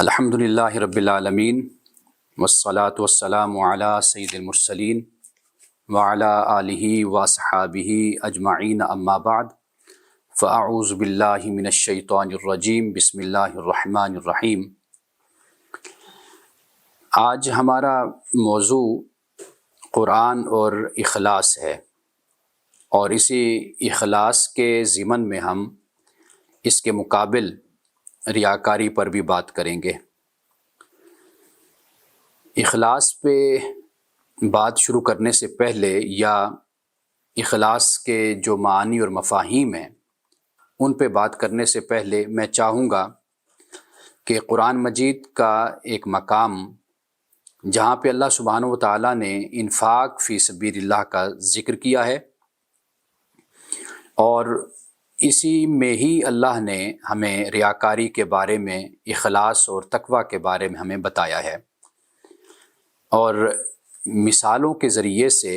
الحمد للہ رب العالمین والصلاة والسلام علی سید المرسلین وعلی آلہ واصحابہ اجمعین اما بعد فاعوذ باللہ من الشیطان الرجیم بسم اللہ الرحمن الرحیم۔ آج ہمارا موضوع قرآن اور اخلاص ہے، اور اسی اخلاص کے ضمن میں ہم اس کے مقابل ریاکاری پر بھی بات کریں گے۔ اخلاص پہ بات شروع کرنے سے پہلے یا اخلاص کے جو معانی اور مفاہیم ہیں ان پہ بات کرنے سے پہلے میں چاہوں گا کہ قرآن مجید کا ایک مقام جہاں پہ اللہ سبحانہ و تعالیٰ نے انفاق فی سبیل اللہ کا ذکر کیا ہے، اور اسی میں ہی اللہ نے ہمیں ریاکاری کے بارے میں، اخلاص اور تقوی کے بارے میں ہمیں بتایا ہے، اور مثالوں کے ذریعے سے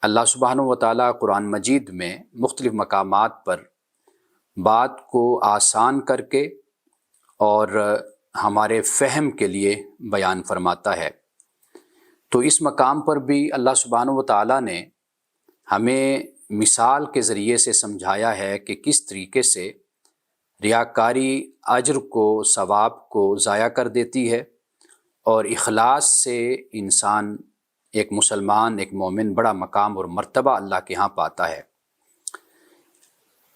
اللہ سبحانہ و تعالیٰ قرآن مجید میں مختلف مقامات پر بات کو آسان کر کے اور ہمارے فہم کے لیے بیان فرماتا ہے۔ تو اس مقام پر بھی اللہ سبحانہ و تعالیٰ نے ہمیں مثال کے ذریعے سے سمجھایا ہے کہ کس طریقے سے ریاکاری اجر کو، ثواب کو ضائع کر دیتی ہے، اور اخلاص سے انسان، ایک مسلمان، ایک مومن بڑا مقام اور مرتبہ اللہ کے ہاں پاتا ہے۔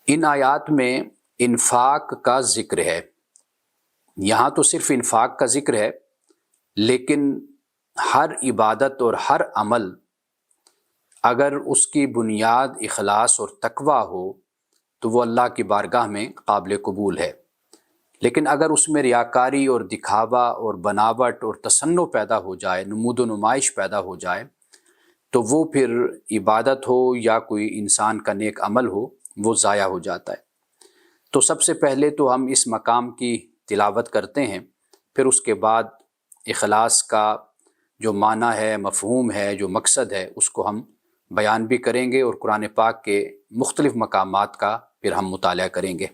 ان آیات میں انفاق کا ذکر ہے، یہاں تو صرف انفاق کا ذکر ہے، لیکن ہر عبادت اور ہر عمل اگر اس کی بنیاد اخلاص اور تقوی ہو تو وہ اللہ کی بارگاہ میں قابل قبول ہے، لیکن اگر اس میں ریاکاری اور دکھاوا اور بناوٹ اور تصنع پیدا ہو جائے، نمود و نمائش پیدا ہو جائے، تو وہ پھر عبادت ہو یا کوئی انسان کا نیک عمل ہو، وہ ضائع ہو جاتا ہے۔ تو سب سے پہلے تو ہم اس مقام کی تلاوت کرتے ہیں، پھر اس کے بعد اخلاص کا جو معنی ہے، مفہوم ہے، جو مقصد ہے، اس کو ہم بیان بھی کریں گے، اور قرآن پاک کے مختلف مقامات کا پھر ہم مطالعہ کریں گے۔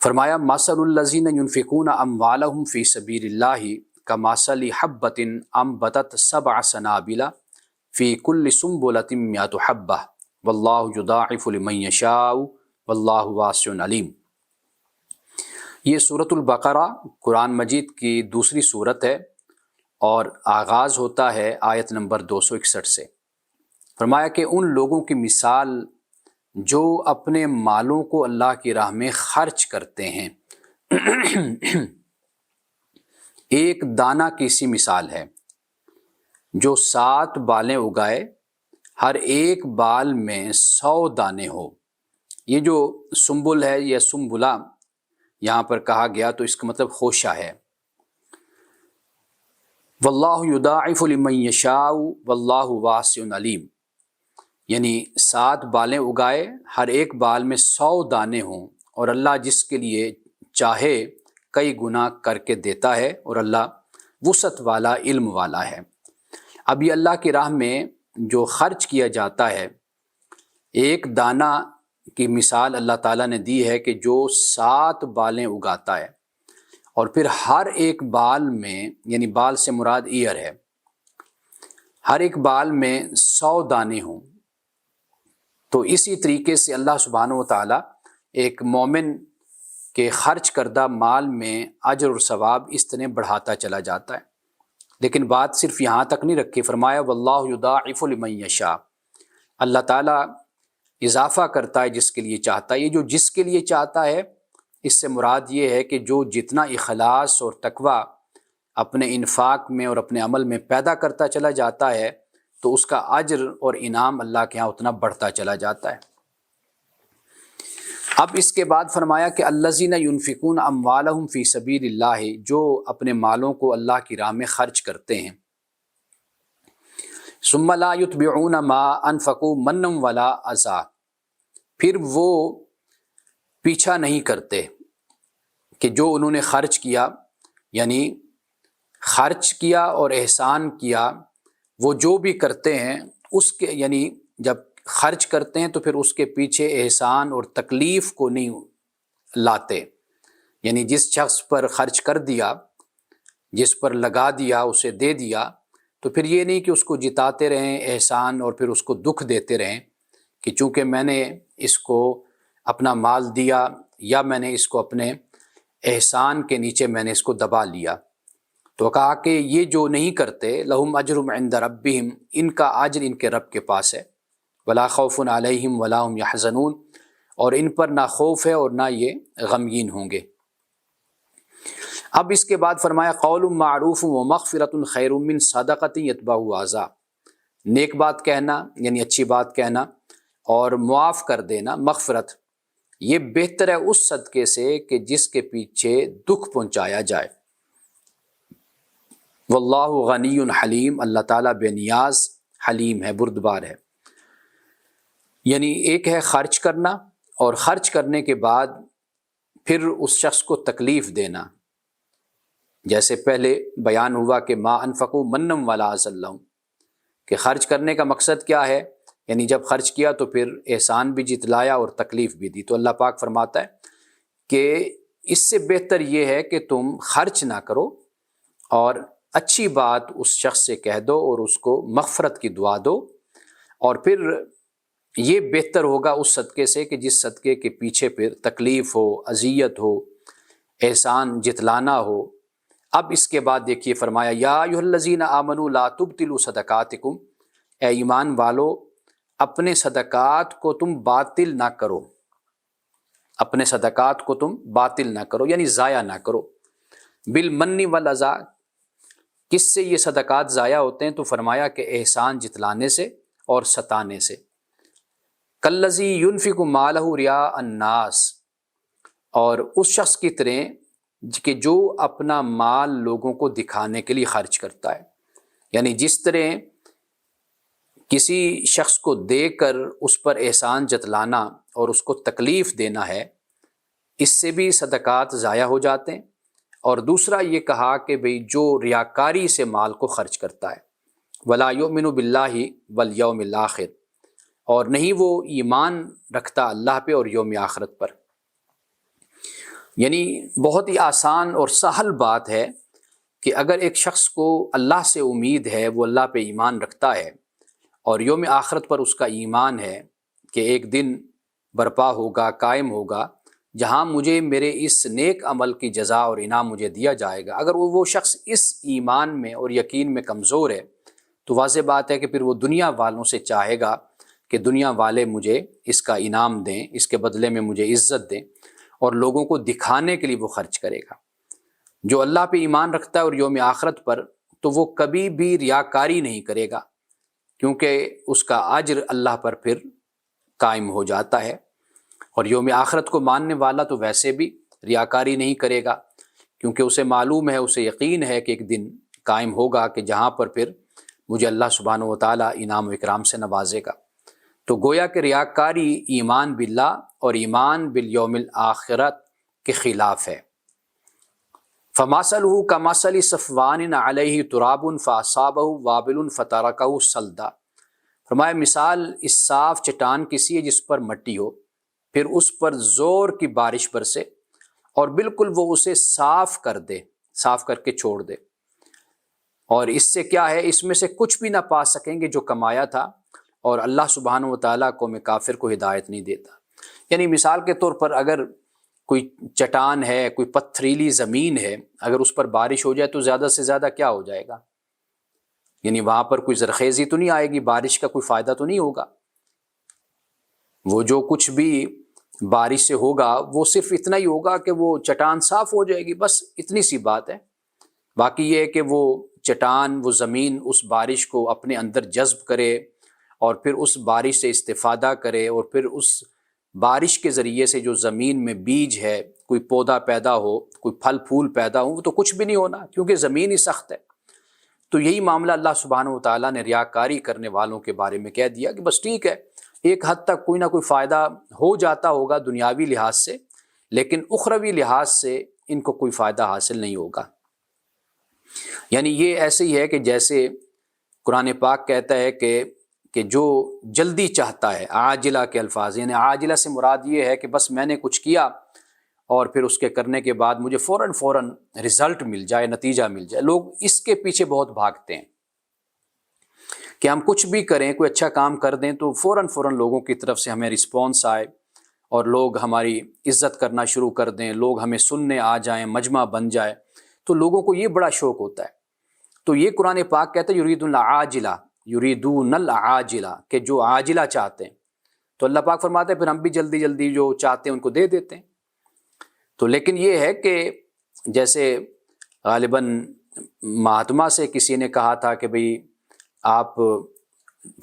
فرمایا مثل الذین ينفقون اموالهم فی سبیل اللہ کمثل حبۃ انبتت سبع سنابل فی کل سنبلۃ مئۃ حبۃ واللہ یضاعف لمن یشاء واللہ واسع علیم۔ یہ سورۃ البقرہ قرآن مجید کی دوسری سورت ہے، اور آغاز ہوتا ہے آیت نمبر 261 سے۔ فرمایا کہ ان لوگوں کی مثال جو اپنے مالوں کو اللہ کی راہ میں خرچ کرتے ہیں، ایک دانہ کی سی مثال ہے جو 7 بالیں اگائے، ہر ایک بال میں 100 دانے ہو۔ یہ جو سنبل ہے یا سنبلہ یہاں پر کہا گیا تو اس کا مطلب خوشہ ہے۔ واللہ یضاعف لمن یشاء واللہ واسع علیم، یعنی 7 بالیں اگائے، ہر ایک بال میں 100 دانے ہوں، اور اللہ جس کے لیے چاہے کئی گنا کر کے دیتا ہے، اور اللہ وسعت والا، علم والا ہے۔ اب یہ اللہ کی راہ میں جو خرچ کیا جاتا ہے، ایک دانہ کی مثال اللہ تعالیٰ نے دی ہے کہ جو 7 بالیں اگاتا ہے، اور پھر ہر ایک بال میں، یعنی بال سے مراد ایئر ہے، ہر ایک بال میں 100 دانے ہوں۔ تو اسی طریقے سے اللہ سبحانہ و تعالیٰ ایک مومن کے خرچ کردہ مال میں اجر اور ثواب اس طرح بڑھاتا چلا جاتا ہے۔ لیکن بات صرف یہاں تک نہیں رکھی، فرمایا واللہ یضاعف لمن یشاء، اللہ تعالیٰ اضافہ کرتا ہے جس کے لیے چاہتا ہے۔ یہ جو جس کے لیے چاہتا ہے، اس سے مراد یہ ہے کہ جو جتنا اخلاص اور تقوی اپنے انفاق میں اور اپنے عمل میں پیدا کرتا چلا جاتا ہے، تو اس کا اجر اور انعام اللہ کے ہاں اتنا بڑھتا چلا جاتا ہے۔ اب اس کے بعد فرمایا کہ الذین ينفقون اموالهم فی سبیل اللہ، جو اپنے مالوں کو اللہ کی راہ میں خرچ کرتے ہیں، ثم لا یتبعون ما انفقوا منا ولا اذی، پھر وہ پیچھا نہیں کرتے کہ جو انہوں نے خرچ کیا، یعنی خرچ کیا اور احسان کیا، وہ جو بھی کرتے ہیں اس کے، یعنی جب خرچ کرتے ہیں تو پھر اس کے پیچھے احسان اور تکلیف کو نہیں لاتے، یعنی جس شخص پر خرچ کر دیا، جس پر لگا دیا، اسے دے دیا، تو پھر یہ نہیں کہ اس کو جتاتے رہیں احسان اور پھر اس کو دکھ دیتے رہیں کہ چونکہ میں نے اس کو اپنا مال دیا یا میں نے اس کو اپنے احسان کے نیچے میں نے اس کو دبا لیا۔ تو کہا کہ یہ جو نہیں کرتے، لہم اجرہم عند ربہم، ان کا اجر ان کے رب کے پاس ہے، ولا خوف علیہم ولا هم یحزنون، اور ان پر نہ خوف ہے اور نہ یہ غمگین ہوں گے۔ اب اس کے بعد فرمایا قول معروف و مغفرۃ خیر من صدقۃ یتبعها اذی، نیک بات کہنا یعنی اچھی بات کہنا اور معاف کر دینا، مغفرت، یہ بہتر ہے اس صدقے سے کہ جس کے پیچھے دکھ پہنچایا جائے۔ واللہ غنی حلیم، اللہ تعالیٰ بے نیاز، حلیم ہے، بردبار ہے۔ یعنی ایک ہے خرچ کرنا، اور خرچ کرنے کے بعد پھر اس شخص کو تکلیف دینا، جیسے پہلے بیان ہوا کہ ما انفقوا منم ولا اذى لهم، کہ خرچ کرنے کا مقصد کیا ہے، یعنی جب خرچ کیا تو پھر احسان بھی جتلایا اور تکلیف بھی دی۔ تو اللہ پاک فرماتا ہے کہ اس سے بہتر یہ ہے کہ تم خرچ نہ کرو اور اچھی بات اس شخص سے کہہ دو اور اس کو مغفرت کی دعا دو، اور پھر یہ بہتر ہوگا اس صدقے سے کہ جس صدقے کے پیچھے پھر تکلیف ہو، اذیت ہو، احسان جتلانا ہو۔ اب اس کے بعد دیکھیے فرمایا یا ایھا الذین آمنوا لا تبطلوا صدقاتکم، اے ایمان والو اپنے صدقات کو تم باطل نہ کرو، اپنے صدقات کو تم باطل نہ کرو یعنی ضائع نہ کرو، بالمن والاذی، کس سے یہ صدقات ضائع ہوتے ہیں؟ تو فرمایا کہ احسان جتلانے سے اور ستانے سے۔ کالذی ینفق مالہ رئاء الناس، اور اس شخص کی طرح کہ جو اپنا مال لوگوں کو دکھانے کے لیے خرچ کرتا ہے، یعنی جس طرح کسی شخص کو دے کر اس پر احسان جتلانا اور اس کو تکلیف دینا ہے، اس سے بھی صدقات ضائع ہو جاتے ہیں۔ اور دوسرا یہ کہا کہ بھئی جو ریاکاری سے مال کو خرچ کرتا ہے، ولا یؤمن باللہ والیوم الآخر، اور نہیں وہ ایمان رکھتا اللہ پہ اور یوم آخرت پر۔ یعنی بہت ہی آسان اور سہل بات ہے کہ اگر ایک شخص کو اللہ سے امید ہے، وہ اللہ پہ ایمان رکھتا ہے اور یوم آخرت پر اس کا ایمان ہے کہ ایک دن برپا ہوگا، قائم ہوگا، جہاں مجھے میرے اس نیک عمل کی جزا اور انعام مجھے دیا جائے گا، اگر وہ شخص اس ایمان میں اور یقین میں کمزور ہے تو واضح بات ہے کہ پھر وہ دنیا والوں سے چاہے گا کہ دنیا والے مجھے اس کا انعام دیں، اس کے بدلے میں مجھے عزت دیں، اور لوگوں کو دکھانے کے لیے وہ خرچ کرے گا۔ جو اللہ پہ ایمان رکھتا ہے اور یوم آخرت پر، تو وہ کبھی بھی ریاکاری نہیں کرے گا، کیونکہ اس کا اجر اللہ پر پھر قائم ہو جاتا ہے۔ اور یوم آخرت کو ماننے والا تو ویسے بھی ریاکاری نہیں کرے گا، کیونکہ اسے معلوم ہے، اسے یقین ہے کہ ایک دن قائم ہوگا کہ جہاں پر پھر مجھے اللہ سبحانہ و تعالیٰ انعام و اکرام سے نوازے گا۔ تو گویا کہ ریاکاری ایمان باللہ اور ایمان بالیوم الآخرت کے خلاف ہے۔ فَمَثَلُهُ كَمَثَلِ صَفْوَانٍ عَلَيْهِ تُرَابٌ فَأَصَابَهُ وَابِلٌ فَتَرَكَهُ صَلْدًا، فرمایا مثال اس صاف چٹان کی سی ہے جس پر مٹی ہو، پھر اس پر زور کی بارش برسے اور بالکل وہ اسے صاف کر دے، صاف کر کے چھوڑ دے، اور اس سے کیا ہے، اس میں سے کچھ بھی نہ پا سکیں گے جو کمایا تھا، اور اللہ سبحانہ و تعالیٰ قوم کافر کو ہدایت نہیں دیتا۔ یعنی مثال کے طور پر اگر کوئی چٹان ہے، کوئی پتھریلی زمین ہے، اگر اس پر بارش ہو جائے تو زیادہ سے زیادہ کیا ہو جائے گا؟ یعنی وہاں پر کوئی زرخیزی تو نہیں آئے گی، بارش کا کوئی فائدہ تو نہیں ہوگا۔ وہ جو کچھ بھی بارش سے ہوگا وہ صرف اتنا ہی ہوگا کہ وہ چٹان صاف ہو جائے گی، بس اتنی سی بات ہے۔ باقی یہ ہے کہ وہ چٹان، وہ زمین اس بارش کو اپنے اندر جذب کرے اور پھر اس بارش سے استفادہ کرے، اور پھر اس بارش کے ذریعے سے جو زمین میں بیج ہے، کوئی پودا پیدا ہو، کوئی پھل پھول پیدا ہو، وہ تو کچھ بھی نہیں ہونا، کیونکہ زمین ہی سخت ہے۔ تو یہی معاملہ اللہ سبحانہ و تعالیٰ نے ریاکاری کرنے والوں کے بارے میں کہہ دیا کہ بس ٹھیک ہے، ایک حد تک کوئی نہ کوئی فائدہ ہو جاتا ہوگا دنیاوی لحاظ سے، لیکن اخروی لحاظ سے ان کو کوئی فائدہ حاصل نہیں ہوگا۔ یعنی یہ ایسے ہی ہے کہ جیسے قرآن پاک کہتا ہے کہ جو جلدی چاہتا ہے، عاجلہ کے الفاظ، یعنی عاجلہ سے مراد یہ ہے کہ بس میں نے کچھ کیا اور پھر اس کے کرنے کے بعد مجھے فوراً رزلٹ مل جائے، نتیجہ مل جائے۔ لوگ اس کے پیچھے بہت بھاگتے ہیں کہ ہم کچھ بھی کریں، کوئی اچھا کام کر دیں تو فوراً لوگوں کی طرف سے ہمیں رسپانس آئے اور لوگ ہماری عزت کرنا شروع کر دیں، لوگ ہمیں سننے آ جائیں، مجمع بن جائے، تو لوگوں کو یہ بڑا شوق ہوتا ہے۔ تو یہ قرآن پاک کہتا ہے یریدون العاجلہ، کہ جو عاجلہ چاہتے ہیں، تو اللہ پاک فرماتے ہیں پھر ہم بھی جلدی جو چاہتے ہیں ان کو دے دیتے ہیں۔ تو لیکن یہ ہے کہ جیسے غالباً مہاتما سے کسی نے کہا تھا کہ بھئی آپ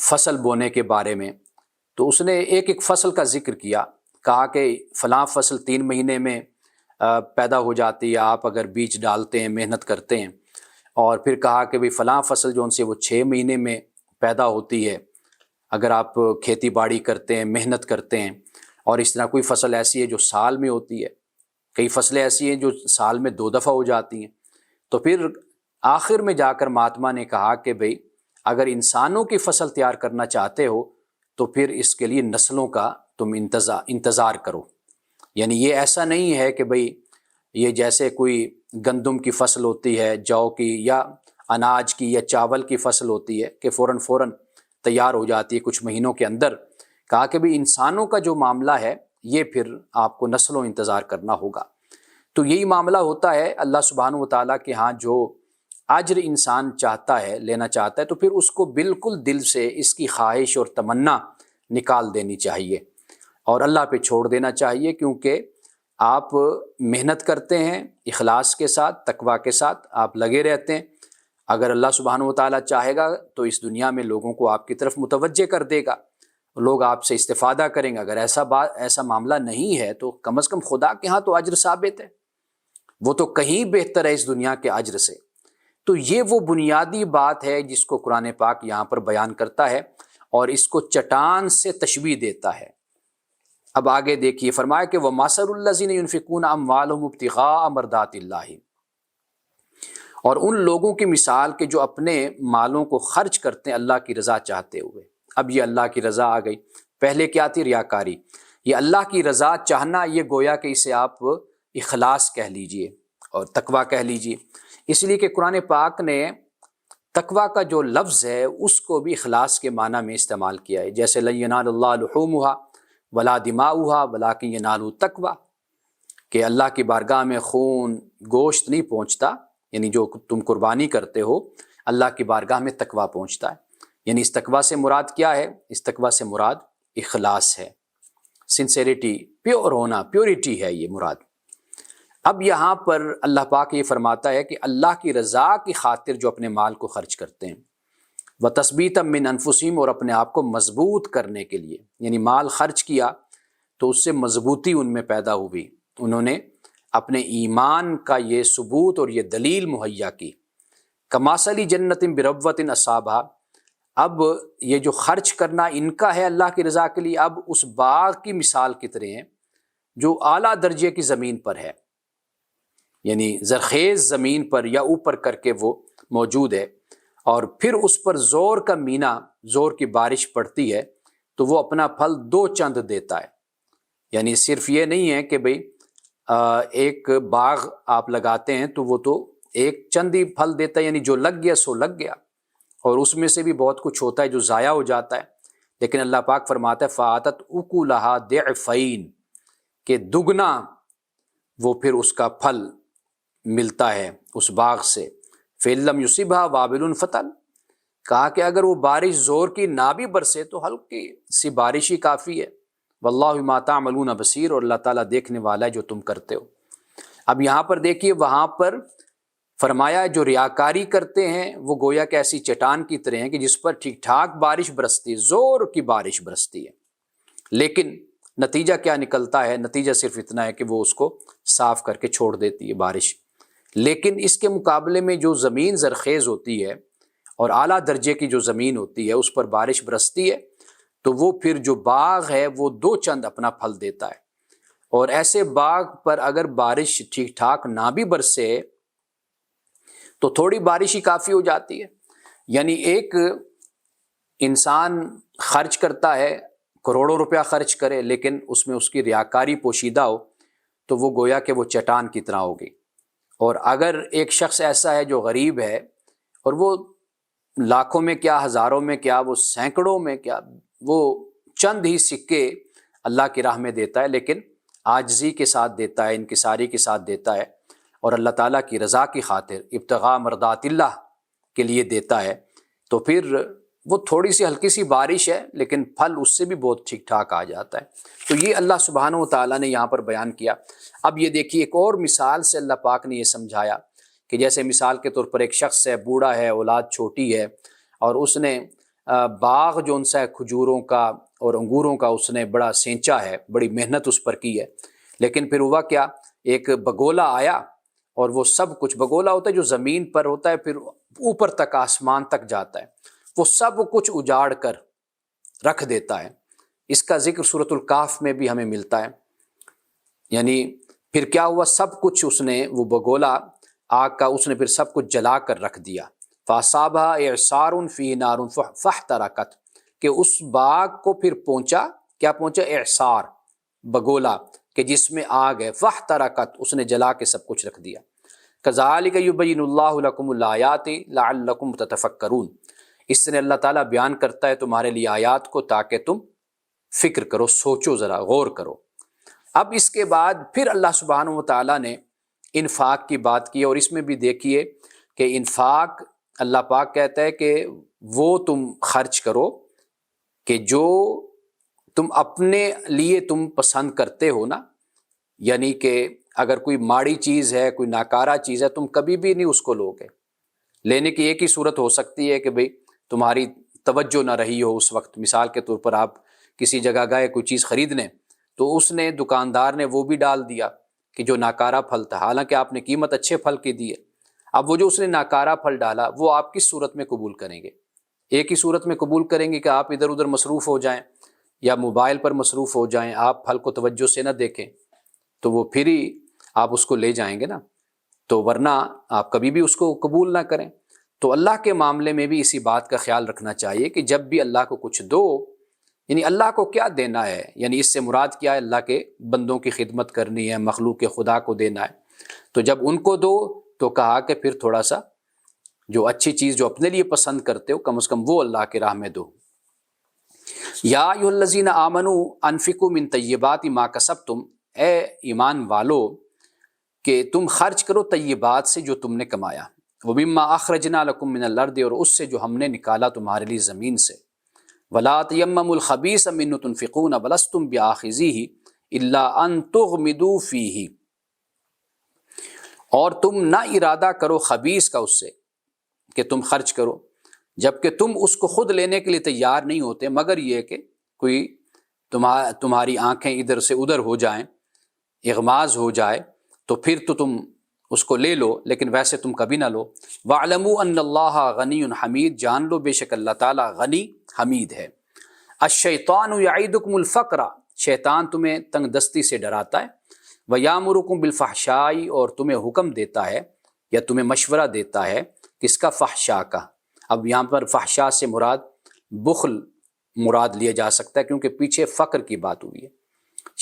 فصل بونے کے بارے میں، تو اس نے ایک فصل کا ذکر کیا، کہا کہ فلاں فصل 3 مہینے میں پیدا ہو جاتی ہے آپ اگر بیج ڈالتے ہیں، محنت کرتے ہیں، اور پھر کہا کہ بھئی فلاں فصل جو ان سے وہ 6 مہینے میں پیدا ہوتی ہے اگر آپ کھیتی باڑی کرتے ہیں، محنت کرتے ہیں، اور اس طرح کوئی فصل ایسی ہے جو سال میں ہوتی ہے، کئی فصلیں ایسی ہیں جو سال میں 2 دفعہ ہو جاتی ہیں۔ تو پھر آخر میں جا کر مہاتما نے کہا کہ بھئی اگر انسانوں کی فصل تیار کرنا چاہتے ہو تو پھر اس کے لیے نسلوں کا تم انتظار کرو۔ یعنی یہ ایسا نہیں ہے کہ بھئی یہ جیسے کوئی گندم کی فصل ہوتی ہے، جو کی یا اناج کی یا چاول کی فصل ہوتی ہے کہ فوراً تیار ہو جاتی ہے کچھ مہینوں کے اندر۔ کہا کہ بھئی انسانوں کا جو معاملہ ہے یہ پھر آپ کو نسلوں انتظار کرنا ہوگا۔ تو یہی معاملہ ہوتا ہے اللہ سبحانہ وتعالیٰ کے ہاں، جو اجر انسان چاہتا ہے، لینا چاہتا ہے، تو پھر اس کو بالکل دل سے اس کی خواہش اور تمنا نکال دینی چاہیے اور اللہ پہ چھوڑ دینا چاہیے، کیونکہ آپ محنت کرتے ہیں اخلاص کے ساتھ، تقوی کے ساتھ آپ لگے رہتے ہیں، اگر اللہ سبحانہ وتعالیٰ چاہے گا تو اس دنیا میں لوگوں کو آپ کی طرف متوجہ کر دے گا، لوگ آپ سے استفادہ کریں گے۔ اگر ایسا معاملہ نہیں ہے تو کم از کم خدا کے ہاں تو اجر ثابت ہے، وہ تو کہیں بہتر ہے اس دنیا کے اجر سے۔ تو یہ وہ بنیادی بات ہے جس کو قرآن پاک یہاں پر بیان کرتا ہے اور اس کو چٹان سے تشبیہ دیتا ہے۔ اب آگے دیکھیے، فرمایا کہ وَمَثَلُ الَّذِينَ يُنْفِقُونَ أَمْوَالَهُمُ ابْتِغَاءَ مَرْضَاتِ اللَّهِ، اور ان لوگوں کی مثال کہ جو اپنے مالوں کو خرچ کرتے ہیں اللہ کی رضا چاہتے ہوئے۔ اب یہ اللہ کی رضا آ گئی، پہلے کیا تھی؟ ریاکاری۔ یہ اللہ کی رضا چاہنا، یہ گویا کہ اسے آپ اخلاص کہہ لیجئے اور تقوی کہہ لیجئے، اس لیے کہ قرآن پاک نے تقوی کا جو لفظ ہے اس کو بھی اخلاص کے معنی میں استعمال کیا ہے، جیسے لَن يَنَالَ اللَّهَ لُحُومُهَا وَلَا دِمَاؤُهَا وَلَٰكِن يَنَالُهُ التَّقْوَىٰ، کہ اللہ کی بارگاہ میں خون گوشت نہیں پہنچتا، یعنی جو تم قربانی کرتے ہو، اللہ کی بارگاہ میں تقوی پہنچتا ہے۔ یعنی اس تقوی سے مراد کیا ہے؟ اس تقوی سے مراد اخلاص ہے، سنسیریٹی، پیور ہونا، پیورٹی ہے یہ مراد۔ اب یہاں پر اللہ پاک یہ فرماتا ہے کہ اللہ کی رضا کی خاطر جو اپنے مال کو خرچ کرتے ہیں، وَتَثْبِيتًا مِّنْ أَنفُسِهِمْ، اور اپنے آپ کو مضبوط کرنے کے لیے، یعنی مال خرچ کیا تو اس سے مضبوطی ان میں پیدا ہوئی، انہوں نے اپنے ایمان کا یہ ثبوت اور یہ دلیل مہیا کی۔ کماثلی جنت بربوۃ اصابہا، اب یہ جو خرچ کرنا ان کا ہے اللہ کی رضا کے لیے، اب اس باغ کی مثال کی طرح ہیں جو اعلیٰ درجے کی زمین پر ہے، یعنی زرخیز زمین پر یا اوپر کر کے وہ موجود ہے، اور پھر اس پر زور کا مینا، زور کی بارش پڑتی ہے تو وہ اپنا پھل 2 چند دیتا ہے۔ یعنی صرف یہ نہیں ہے کہ بھئی ایک باغ آپ لگاتے ہیں تو وہ تو ایک چند ہی پھل دیتا ہے، یعنی جو لگ گیا سو لگ گیا، اور اس میں سے بھی بہت کچھ ہوتا ہے جو ضائع ہو جاتا ہے، لیکن اللہ پاک فرماتا ہے فَآتَتْ أُكُلَهَا ضِعْفَيْنِ، کہ دگنا وہ پھر اس کا پھل ملتا ہے اس باغ سے۔ فَإِن لَّمْ يُصِبْهَا وَابِلٌ فَطَلٌ، کہا کہ اگر وہ بارش زور کی نہ بھی برسے تو ہلکی سی بارش ہی کافی ہے۔ وَاللَّهُ بِمَا تَعْمَلُونَ بَصِيرٌ، اور اللہ تعالیٰ دیکھنے والا ہے جو تم کرتے ہو۔ اب یہاں پر دیکھیے، وہاں پر فرمایا جو ریاکاری کرتے ہیں وہ گویا کہ ایسی چٹان کی طرح ہیں کہ جس پر ٹھیک ٹھاک بارش برستی ہے، زور کی بارش برستی ہے، لیکن نتیجہ کیا نکلتا ہے؟ نتیجہ صرف اتنا ہے کہ وہ اس کو صاف کر کے چھوڑ دیتی ہے بارش۔ لیکن اس کے مقابلے میں جو زمین زرخیز ہوتی ہے اور اعلیٰ درجے کی جو زمین ہوتی ہے اس پر بارش برستی ہے تو وہ پھر جو باغ ہے وہ 2 چند اپنا پھل دیتا ہے، اور ایسے باغ پر اگر بارش ٹھیک ٹھاک نہ بھی برسے تو تھوڑی بارش ہی کافی ہو جاتی ہے۔ یعنی ایک انسان خرچ کرتا ہے، کروڑوں روپیہ خرچ کرے، لیکن اس میں اس کی ریاکاری پوشیدہ ہو تو وہ گویا کہ وہ چٹان کی طرح ہوگی۔ اور اگر ایک شخص ایسا ہے جو غریب ہے اور وہ لاکھوں میں کیا، ہزاروں میں کیا، وہ سینکڑوں میں کیا، وہ چند ہی سکے اللہ کی راہ میں دیتا ہے، لیکن عاجزی کے ساتھ دیتا ہے، انکساری کے ساتھ دیتا ہے، اور اللہ تعالیٰ کی رضا کی خاطر ابتغاء مرضات اللہ کے لیے دیتا ہے، تو پھر وہ تھوڑی سی ہلکی سی بارش ہے لیکن پھل اس سے بھی بہت ٹھیک ٹھاک آ جاتا ہے۔ تو یہ اللہ سبحانہ و تعالیٰ نے یہاں پر بیان کیا۔ اب یہ دیکھیے ایک اور مثال سے اللہ پاک نے یہ سمجھایا کہ جیسے مثال کے طور پر ایک شخص ہے، بوڑھا ہے، اولاد چھوٹی ہے، اور اس نے باغ جو ان سے کھجوروں کا اور انگوروں کا اس نے بڑا سینچا ہے، بڑی محنت اس پر کی ہے، لیکن پھر ہوا کیا، ایک بگولا آیا اور وہ سب کچھ، بگولا ہوتا ہے جو زمین پر ہوتا ہے پھر اوپر تک آسمان تک جاتا ہے، وہ سب کچھ اجاڑ کر رکھ دیتا ہے۔ اس کا ذکر سورۃ الکہف میں بھی ہمیں ملتا ہے۔ یعنی پھر کیا ہوا، سب کچھ اس نے، وہ بگولا آگ کا، اس نے پھر سب کچھ جلا کر رکھ دیا۔ فَأَصَابَهَا إِعْصَارٌ فِيهِ نَارٌ فَاحْتَرَقَتْ، کہ اس باغ کو پھر پہنچا، کیا پہنچا، اعصار، بگولا کہ جس میں آگ ہے، فَاحْتَرَقَتْ، اس نے جلا کے سب کچھ رکھ دیا۔ كَذَلِكَ يُبَيِّنُ اللَّهُ لَكُمُ الْآيَاتِ لَعَلَّكُمْ تَتَفَكَّرُونَ، اس طرح اللہ تعالیٰ بیان کرتا ہے تمہارے لیے آیات کو تاکہ تم فکر کرو، سوچو، ذرا غور کرو۔ اب اس کے بعد پھر اللہ سبحانہ و تعالیٰ نے انفاق کی بات کی، اور اس میں بھی دیکھیے کہ انفاق اللہ پاک کہتا ہے کہ وہ تم خرچ کرو کہ جو تم اپنے لیے تم پسند کرتے ہو نا، یعنی کہ اگر کوئی ماڑی چیز ہے، کوئی ناکارہ چیز ہے، تم کبھی بھی نہیں اس کو لوگے۔ لینے کی ایک ہی صورت ہو سکتی ہے کہ بھئی تمہاری توجہ نہ رہی ہو اس وقت، مثال کے طور پر آپ کسی جگہ گئے کوئی چیز خریدنے، تو اس نے، دکاندار نے وہ بھی ڈال دیا کہ جو ناکارہ پھل تھا، حالانکہ آپ نے قیمت اچھے پھل کی دی ہے۔ اب وہ جو اس نے ناکارہ پھل ڈالا، وہ آپ کس صورت میں قبول کریں گے؟ ایک ہی صورت میں قبول کریں گے کہ آپ ادھر ادھر مصروف ہو جائیں یا موبائل پر مصروف ہو جائیں، آپ پھل کو توجہ سے نہ دیکھیں، تو وہ پھر ہی آپ اس کو لے جائیں گے نا، تو ورنہ آپ کبھی بھی اس کو قبول نہ کریں۔ تو اللہ کے معاملے میں بھی اسی بات کا خیال رکھنا چاہیے کہ جب بھی اللہ کو کچھ دو، یعنی اللہ کو کیا دینا ہے، یعنی اس سے مراد کیا ہے، اللہ کے بندوں کی خدمت کرنی ہے، مخلوق خدا کو دینا ہے، تو جب ان کو دو تو کہا کہ پھر تھوڑا سا جو اچھی چیز جو اپنے لیے پسند کرتے ہو، کم از کم وہ اللہ کی راہ میں دو۔ یا ایھا الذین آمنوا انفقوا من طیبات ما کسبتم، اے ایمان والو کہ تم خرچ کرو طیبات سے جو تم نے کمایا، ومما اخرجنا لکم من الارض، اور اس سے جو ہم نے نکالا تمہارے لیے زمین سے، ولا تیمموا الخبیث منہ تنفقون ولستم بآخذیہ الا ان تغمضوا فیہ، اور تم نہ ارادہ کرو خبیث کا اس سے کہ تم خرچ کرو، جبکہ تم اس کو خود لینے کے لیے تیار نہیں ہوتے، مگر یہ کہ کوئی تمہاری آنکھیں ادھر سے ادھر ہو جائیں، اغماض ہو جائے، تو پھر تو تم اس کو لے لو، لیکن ویسے تم کبھی نہ لو۔ وَاعْلَمُوا أَنَّ اللَّهَ غَنِيٌّ حَمِيدٌ، جان لو بے شک اللہ تعالیٰ غنی حمید ہے۔ الشیطان یعیدکم الفقر، شیطان تمہیں تنگ دستی سے ڈراتا ہے، وَیَأْمُرُکم بِالْفَحْشَاءِ، اور تمہیں حکم دیتا ہے یا تمہیں مشورہ دیتا ہے کس کا، فحشاء کا۔ اب یہاں پر فحشاء سے مراد بخل مراد لیا جا سکتا ہے، کیونکہ پیچھے فقر کی بات ہوئی ہے۔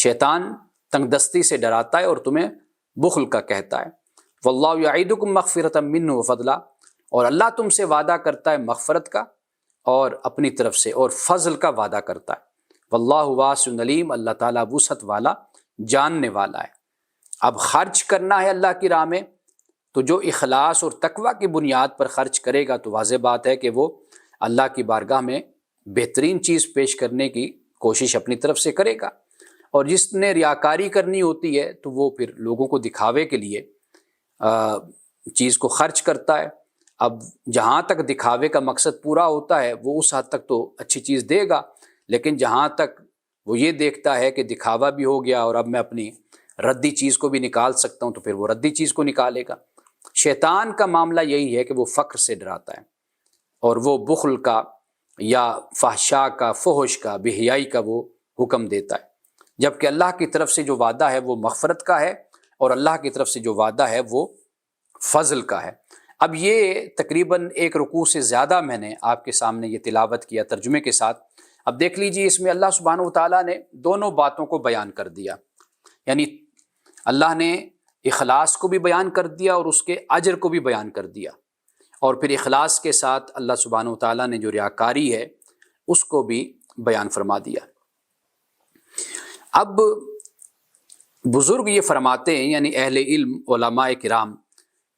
شیطان تنگ دستی سے ڈراتا ہے اور تمہیں بخل کا کہتا ہے۔ واللہ یعیدکم مغفرۃ منہ وفضلا، اور اللہ تم سے وعدہ کرتا ہے مغفرت کا اور اپنی طرف سے، اور فضل کا وعدہ کرتا ہے۔ واللہ واسع علیم، اللہ تعالیٰ وسعت والا، جاننے والا ہے۔ اب خرچ کرنا ہے اللہ کی راہ میں، تو جو اخلاص اور تقوی کی بنیاد پر خرچ کرے گا تو واضح بات ہے کہ وہ اللہ کی بارگاہ میں بہترین چیز پیش کرنے کی کوشش اپنی طرف سے کرے گا، اور جس نے ریاکاری کرنی ہوتی ہے تو وہ پھر لوگوں کو دکھاوے کے لیے چیز کو خرچ کرتا ہے۔ اب جہاں تک دکھاوے کا مقصد پورا ہوتا ہے وہ اس حد تک تو اچھی چیز دے گا، لیکن جہاں تک وہ یہ دیکھتا ہے کہ دکھاوا بھی ہو گیا اور اب میں اپنی ردی چیز کو بھی نکال سکتا ہوں، تو پھر وہ ردی چیز کو نکالے گا۔ شیطان کا معاملہ یہی ہے کہ وہ فقر سے ڈراتا ہے، اور وہ بخل کا یا فحشاء کا، فحش کا، بے حیائی کا وہ حکم دیتا ہے، جبکہ اللہ کی طرف سے جو وعدہ ہے وہ مغفرت کا ہے، اور اللہ کی طرف سے جو وعدہ ہے وہ فضل کا ہے۔ اب یہ تقریباً ایک رکوع سے زیادہ میں نے آپ کے سامنے یہ تلاوت کیا ترجمے کے ساتھ۔ اب دیکھ لیجیے، اس میں اللہ سبحانہ و تعالیٰ نے دونوں باتوں کو بیان کر دیا، یعنی اللہ نے اخلاص کو بھی بیان کر دیا اور اس کے اجر کو بھی بیان کر دیا، اور پھر اخلاص کے ساتھ اللہ سبحانہ و تعالیٰ نے جو ریاکاری ہے اس کو بھی بیان فرما دیا۔ اب بزرگ یہ فرماتے ہیں، یعنی اہل علم علماء کرام،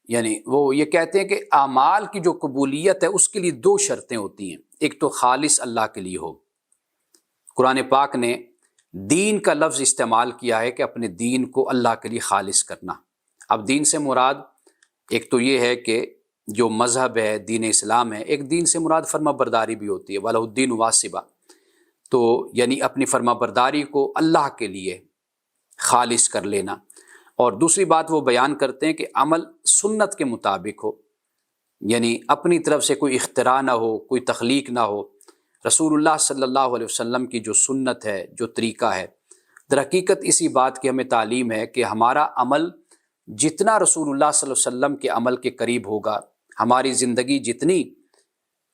یعنی وہ یہ کہتے ہیں کہ اعمال کی جو قبولیت ہے اس کے لیے دو شرطیں ہوتی ہیں۔ ایک تو خالص اللہ کے لیے ہو، قرآن پاک نے دین کا لفظ استعمال کیا ہے کہ اپنے دین کو اللہ کے لیے خالص کرنا۔ اب دین سے مراد ایک تو یہ ہے کہ جو مذہب ہے، دین اسلام ہے، ایک دین سے مراد فرما برداری بھی ہوتی ہے، وَلَهُ الدِّينُ وَاصِبًا، تو یعنی اپنی فرما برداری کو اللہ کے لیے خالص کر لینا۔ اور دوسری بات وہ بیان کرتے ہیں کہ عمل سنت کے مطابق ہو، یعنی اپنی طرف سے کوئی اختراع نہ ہو، کوئی تخلیق نہ ہو۔ رسول اللہ صلی اللہ علیہ وسلم کی جو سنت ہے، جو طریقہ ہے، در حقیقت اسی بات کی ہمیں تعلیم ہے کہ ہمارا عمل جتنا رسول اللہ صلی اللہ علیہ وسلم کے عمل کے قریب ہوگا، ہماری زندگی جتنی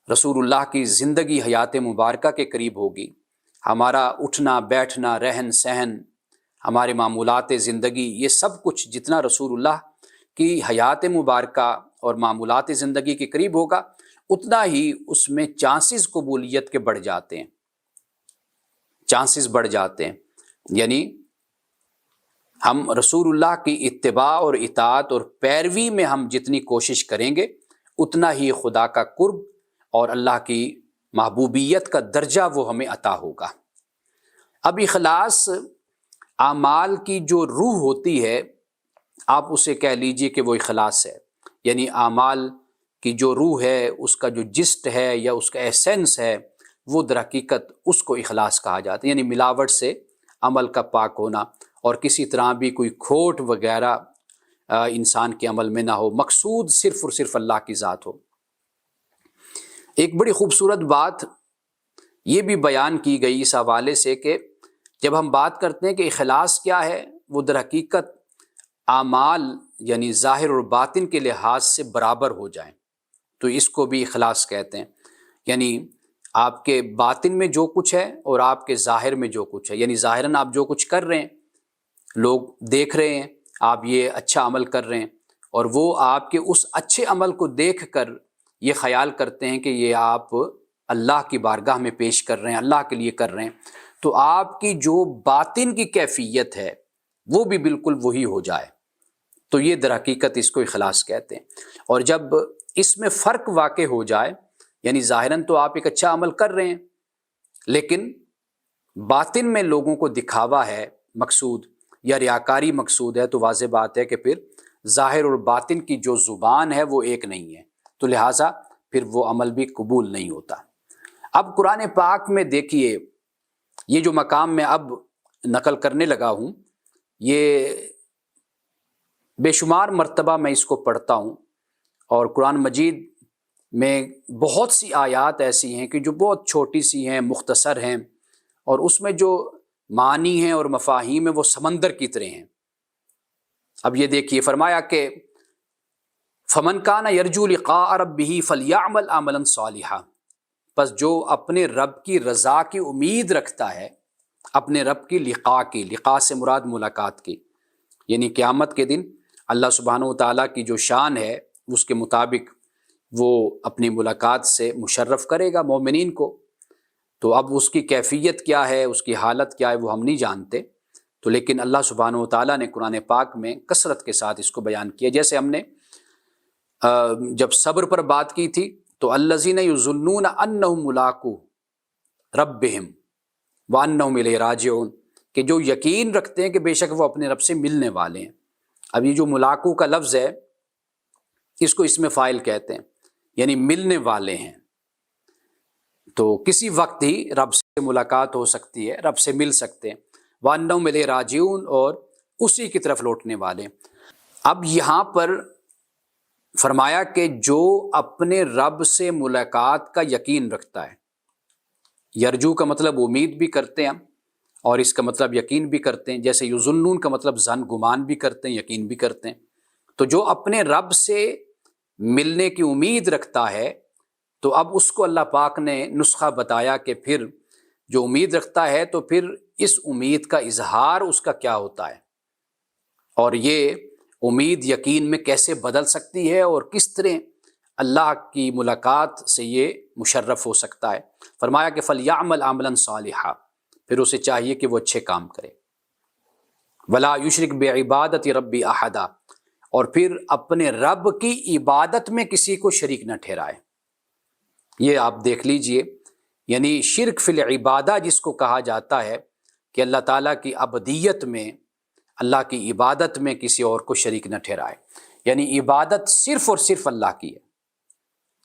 رسول اللہ کی زندگی حیات مبارکہ کے قریب ہوگی، ہمارا اٹھنا بیٹھنا رہن سہن، ہمارے معمولات زندگی، یہ سب کچھ جتنا رسول اللہ کی حیات مبارکہ اور معمولات زندگی کے قریب ہوگا، اتنا ہی اس میں چانسز قبولیت کے بڑھ جاتے ہیں، چانسز بڑھ جاتے ہیں۔ یعنی ہم رسول اللہ کی اتباع اور اطاعت اور پیروی میں ہم جتنی کوشش کریں گے، اتنا ہی خدا کا قرب اور اللہ کی محبوبیت کا درجہ وہ ہمیں عطا ہوگا۔ اب اخلاص اعمال کی جو روح ہوتی ہے، آپ اسے کہہ لیجئے کہ وہ اخلاص ہے، یعنی اعمال کی جو روح ہے، اس کا جو جسٹ ہے یا اس کا ایسنس ہے، وہ در حقیقت اس کو اخلاص کہا جاتا ہے، یعنی ملاوٹ سے عمل کا پاک ہونا، اور کسی طرح بھی کوئی کھوٹ وغیرہ انسان کے عمل میں نہ ہو، مقصود صرف اور صرف اللہ کی ذات ہو۔ ایک بڑی خوبصورت بات یہ بھی بیان کی گئی اس حوالے سے کہ جب ہم بات کرتے ہیں کہ اخلاص کیا ہے، وہ در حقیقت اعمال یعنی ظاہر اور باطن کے لحاظ سے برابر ہو جائیں تو اس کو بھی اخلاص کہتے ہیں۔ یعنی آپ کے باطن میں جو کچھ ہے اور آپ کے ظاہر میں جو کچھ ہے، یعنی ظاہراً آپ جو کچھ کر رہے ہیں، لوگ دیکھ رہے ہیں آپ یہ اچھا عمل کر رہے ہیں، اور وہ آپ کے اس اچھے عمل کو دیکھ کر یہ خیال کرتے ہیں کہ یہ آپ اللہ کی بارگاہ میں پیش کر رہے ہیں، اللہ کے لیے کر رہے ہیں، تو آپ کی جو باطن کی کیفیت ہے وہ بھی بالکل وہی ہو جائے، تو یہ در حقیقت اس کو اخلاص کہتے ہیں۔ اور جب اس میں فرق واقع ہو جائے، یعنی ظاہراً تو آپ ایک اچھا عمل کر رہے ہیں، لیکن باطن میں لوگوں کو دکھاوا ہے مقصود یا ریاکاری مقصود ہے، تو واضح بات ہے کہ پھر ظاہر اور باطن کی جو زبان ہے وہ ایک نہیں ہے، تو لہٰذا پھر وہ عمل بھی قبول نہیں ہوتا۔ اب قرآن پاک میں دیکھیے، یہ جو مقام میں اب نقل کرنے لگا ہوں، یہ بے شمار مرتبہ میں اس کو پڑھتا ہوں، اور قرآن مجید میں بہت سی آیات ایسی ہیں کہ جو بہت چھوٹی سی ہیں، مختصر ہیں، اور اس میں جو معنی ہیں اور مفاہیم ہیں وہ سمندر کی طرح ہیں۔ اب یہ دیکھیے، فرمایا کہ فمن کان یرجو لقاء ربہ فلیعمل عملا صالحا، پس جو اپنے رب کی رضا کی امید رکھتا ہے، اپنے رب کی لقاء سے مراد ملاقات کی، یعنی قیامت کے دن اللہ سبحانہ و تعالیٰ کی جو شان ہے اس کے مطابق وہ اپنی ملاقات سے مشرف کرے گا مومنین کو۔ تو اب اس کی کیفیت کیا ہے، اس کی حالت کیا ہے، وہ ہم نہیں جانتے، تو لیکن اللہ سبحانہ و تعالیٰ نے قرآن پاک میں کثرت کے ساتھ اس کو بیان کیا۔ جیسے ہم نے جب صبر پر بات کی تھی تو الذین یظنون انہم ملاقو ربہم وانہم الیہ راجعون، کہ جو یقین رکھتے ہیں کہ بے شک وہ اپنے رب سے ملنے والے ہیں۔ اب یہ جو ملاقو کا لفظ ہے، اس کو اسم فاعل کہتے ہیں، یعنی ملنے والے ہیں، تو کسی وقت ہی رب سے ملاقات ہو سکتی ہے، رب سے مل سکتے ہیں۔ وانہم الیہ راجعون، اور اسی کی طرف لوٹنے والے۔ اب یہاں پر فرمایا کہ جو اپنے رب سے ملاقات کا یقین رکھتا ہے، یرجو کا مطلب امید بھی کرتے ہیں ہم، اور اس کا مطلب یقین بھی کرتے ہیں، جیسے یظنون کا مطلب ظن گمان بھی کرتے ہیں، یقین بھی کرتے ہیں۔ تو جو اپنے رب سے ملنے کی امید رکھتا ہے، تو اب اس کو اللہ پاک نے نسخہ بتایا کہ پھر جو امید رکھتا ہے تو پھر اس امید کا اظہار اس کا کیا ہوتا ہے، اور یہ امید یقین میں کیسے بدل سکتی ہے اور کس طرح اللہ کی ملاقات سے یہ مشرف ہو سکتا ہے۔ فرمایا کہ فَلْيَعْمَلْ عَمَلًا صَالِحًا، پھر اسے چاہیے کہ وہ اچھے کام کرے، وَلَا يُشْرِكْ بِعِبَادَةِ رَبِّهِ أَحَدًا، اور پھر اپنے رب کی عبادت میں کسی کو شریک نہ ٹھہرائے۔ یہ آپ دیکھ لیجئے، یعنی شرک فی العبادہ جس کو کہا جاتا ہے کہ اللہ تعالیٰ کی عبدیت میں، اللہ کی عبادت میں کسی اور کو شریک نہ ٹھہرائے، یعنی عبادت صرف اور صرف اللہ کی ہے،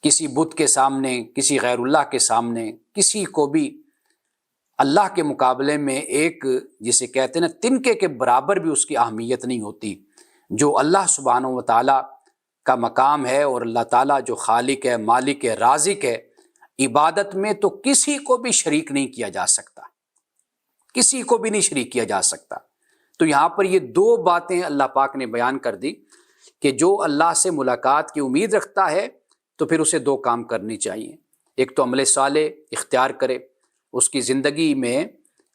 کسی بت کے سامنے، کسی غیر اللہ کے سامنے، کسی کو بھی اللہ کے مقابلے میں ایک جسے کہتے ہیں نا تنکے کے برابر بھی اس کی اہمیت نہیں ہوتی۔ جو اللہ سبحانہ و تعالیٰ کا مقام ہے اور اللہ تعالیٰ جو خالق ہے، مالک ہے، رازق ہے، عبادت میں تو کسی کو بھی شریک نہیں کیا جا سکتا، کسی کو بھی نہیں شریک کیا جا سکتا۔ تو یہاں پر یہ دو باتیں اللہ پاک نے بیان کر دی کہ جو اللہ سے ملاقات کی امید رکھتا ہے تو پھر اسے دو کام کرنی چاہیے۔ ایک تو عمل صالح اختیار کرے، اس کی زندگی میں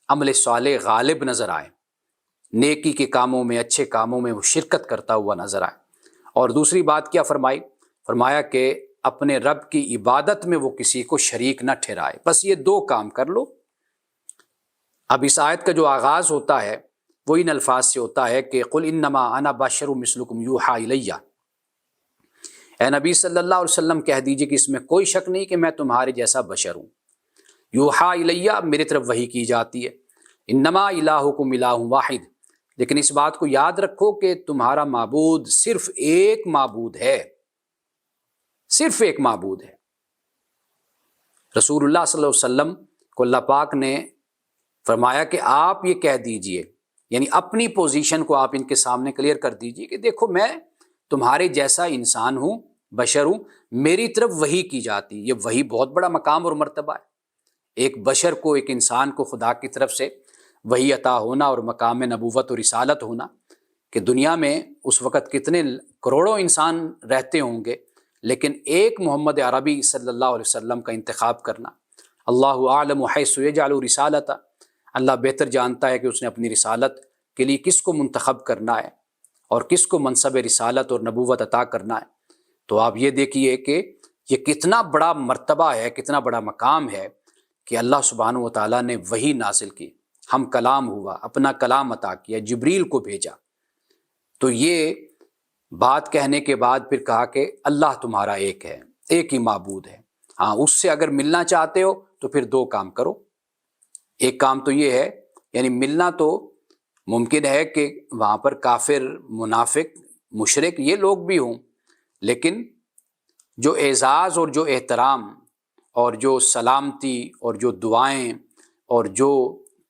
عمل صالح غالب نظر آئے، نیکی کے کاموں میں، اچھے کاموں میں وہ شرکت کرتا ہوا نظر آئے۔ اور دوسری بات کیا فرمائی؟ فرمایا کہ اپنے رب کی عبادت میں وہ کسی کو شریک نہ ٹھہرائے۔ بس یہ دو کام کر لو۔ اب اس آیت کا جو آغاز ہوتا ہے وہ ان الفاظ سے ہوتا ہے کہ قل انما انا بشر مثلکم یوحی الی، اے نبی صلی اللہ علیہ وسلم کہہ دیجئے کہ اس میں کوئی شک نہیں کہ میں تمہارے جیسا بشر ہوں، یوحی الی میری طرف وحی کی جاتی ہے، انما الہکم الہ واحد، لیکن اس بات کو یاد رکھو کہ تمہارا معبود صرف ایک معبود ہے، صرف ایک معبود ہے۔ رسول اللہ صلی اللہ علیہ وسلم کو اللہ پاک نے فرمایا کہ آپ یہ کہہ دیجئے، یعنی اپنی پوزیشن کو آپ ان کے سامنے کلیئر کر دیجئے کہ دیکھو میں تمہارے جیسا انسان ہوں، بشر ہوں، میری طرف وحی کی جاتی۔ یہ وحی بہت بڑا مقام اور مرتبہ ہے، ایک بشر کو، ایک انسان کو خدا کی طرف سے وحی عطا ہونا اور مقام نبوت اور رسالت ہونا، کہ دنیا میں اس وقت کتنے کروڑوں انسان رہتے ہوں گے، لیکن ایک محمد عربی صلی اللہ علیہ وسلم کا انتخاب کرنا، اللہ اعلم حیث یجعل رسالتہ، اللہ بہتر جانتا ہے کہ اس نے اپنی رسالت کے لیے کس کو منتخب کرنا ہے اور کس کو منصب رسالت اور نبوت عطا کرنا ہے۔ تو آپ یہ دیکھیے کہ یہ کتنا بڑا مرتبہ ہے، کتنا بڑا مقام ہے کہ اللہ سبحانہ و تعالیٰ نے وحی نازل کی، ہم کلام ہوا، اپنا کلام عطا کیا، جبریل کو بھیجا۔ تو یہ بات کہنے کے بعد پھر کہا کہ اللہ تمہارا ایک ہے، ایک ہی معبود ہے، ہاں اس سے اگر ملنا چاہتے ہو تو پھر دو کام کرو۔ ایک کام تو یہ ہے، یعنی ملنا تو ممکن ہے کہ وہاں پر کافر، منافق، مشرک یہ لوگ بھی ہوں، لیکن جو اعزاز اور جو احترام اور جو سلامتی اور جو دعائیں اور جو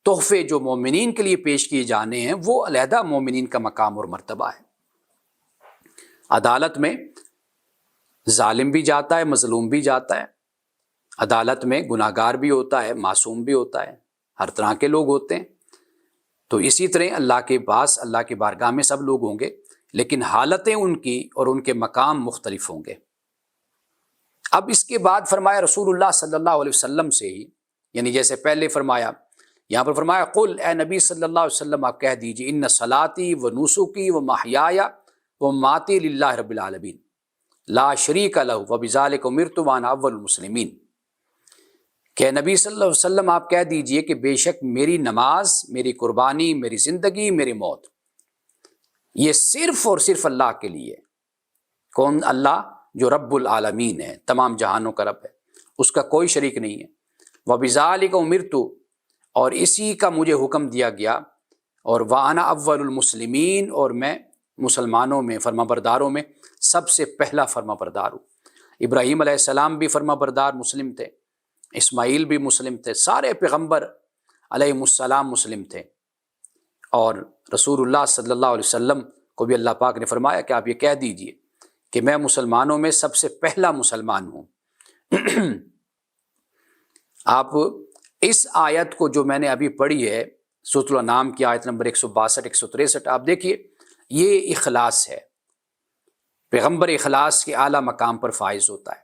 تحفے جو مومنین کے لیے پیش کیے جانے ہیں وہ علیحدہ مومنین کا مقام اور مرتبہ ہے۔ عدالت میں ظالم بھی جاتا ہے، مظلوم بھی جاتا ہے، عدالت میں گناہگار بھی ہوتا ہے، معصوم بھی ہوتا ہے، ہر طرح کے لوگ ہوتے ہیں۔ تو اسی طرح اللہ کے پاس، اللہ کی بارگاہ میں سب لوگ ہوں گے، لیکن حالتیں ان کی اور ان کے مقام مختلف ہوں گے۔ اب اس کے بعد فرمایا رسول اللہ صلی اللہ علیہ وسلم سے ہی، یعنی جیسے پہلے فرمایا، یہاں پر فرمایا قل، اے نبی صلی اللہ علیہ وسلم آپ کہہ دیجئے، ان صلاتی و نسکی و محیای و مماتی للہ رب العالمین لا شریک لہ و بذالک امرت وانا اول المسلمین، کہ نبی صلی اللہ علیہ وسلم آپ کہہ دیجئے کہ بے شک میری نماز، میری قربانی، میری زندگی، میری موت، یہ صرف اور صرف اللہ کے لیے۔ کون؟ اللہ جو رب العالمین ہے، تمام جہانوں کا رب ہے، اس کا کوئی شریک نہیں ہے۔ وَبِذَالِكَ أُمِرْتُ، اور اسی کا مجھے حکم دیا گیا، اور وَأَنَا أَوَّلُ الْمُسْلِمِينَ، اور میں مسلمانوں میں، فرما برداروں میں سب سے پہلا فرما بردار ہوں۔ ابراہیم علیہ السلام بھی فرما بردار مسلم تھے، اسماعیل بھی مسلم تھے، سارے پیغمبر علیہ السلام مسلم تھے، اور رسول اللہ صلی اللہ علیہ وسلم کو بھی اللہ پاک نے فرمایا کہ آپ یہ کہہ دیجئے کہ میں مسلمانوں میں سب سے پہلا مسلمان ہوں۔ آپ اس آیت کو جو میں نے ابھی پڑھی ہے، سورۃ الانعام کی آیت نمبر 162 163، آپ دیکھیے یہ اخلاص ہے۔ پیغمبر اخلاص کے اعلیٰ مقام پر فائز ہوتا ہے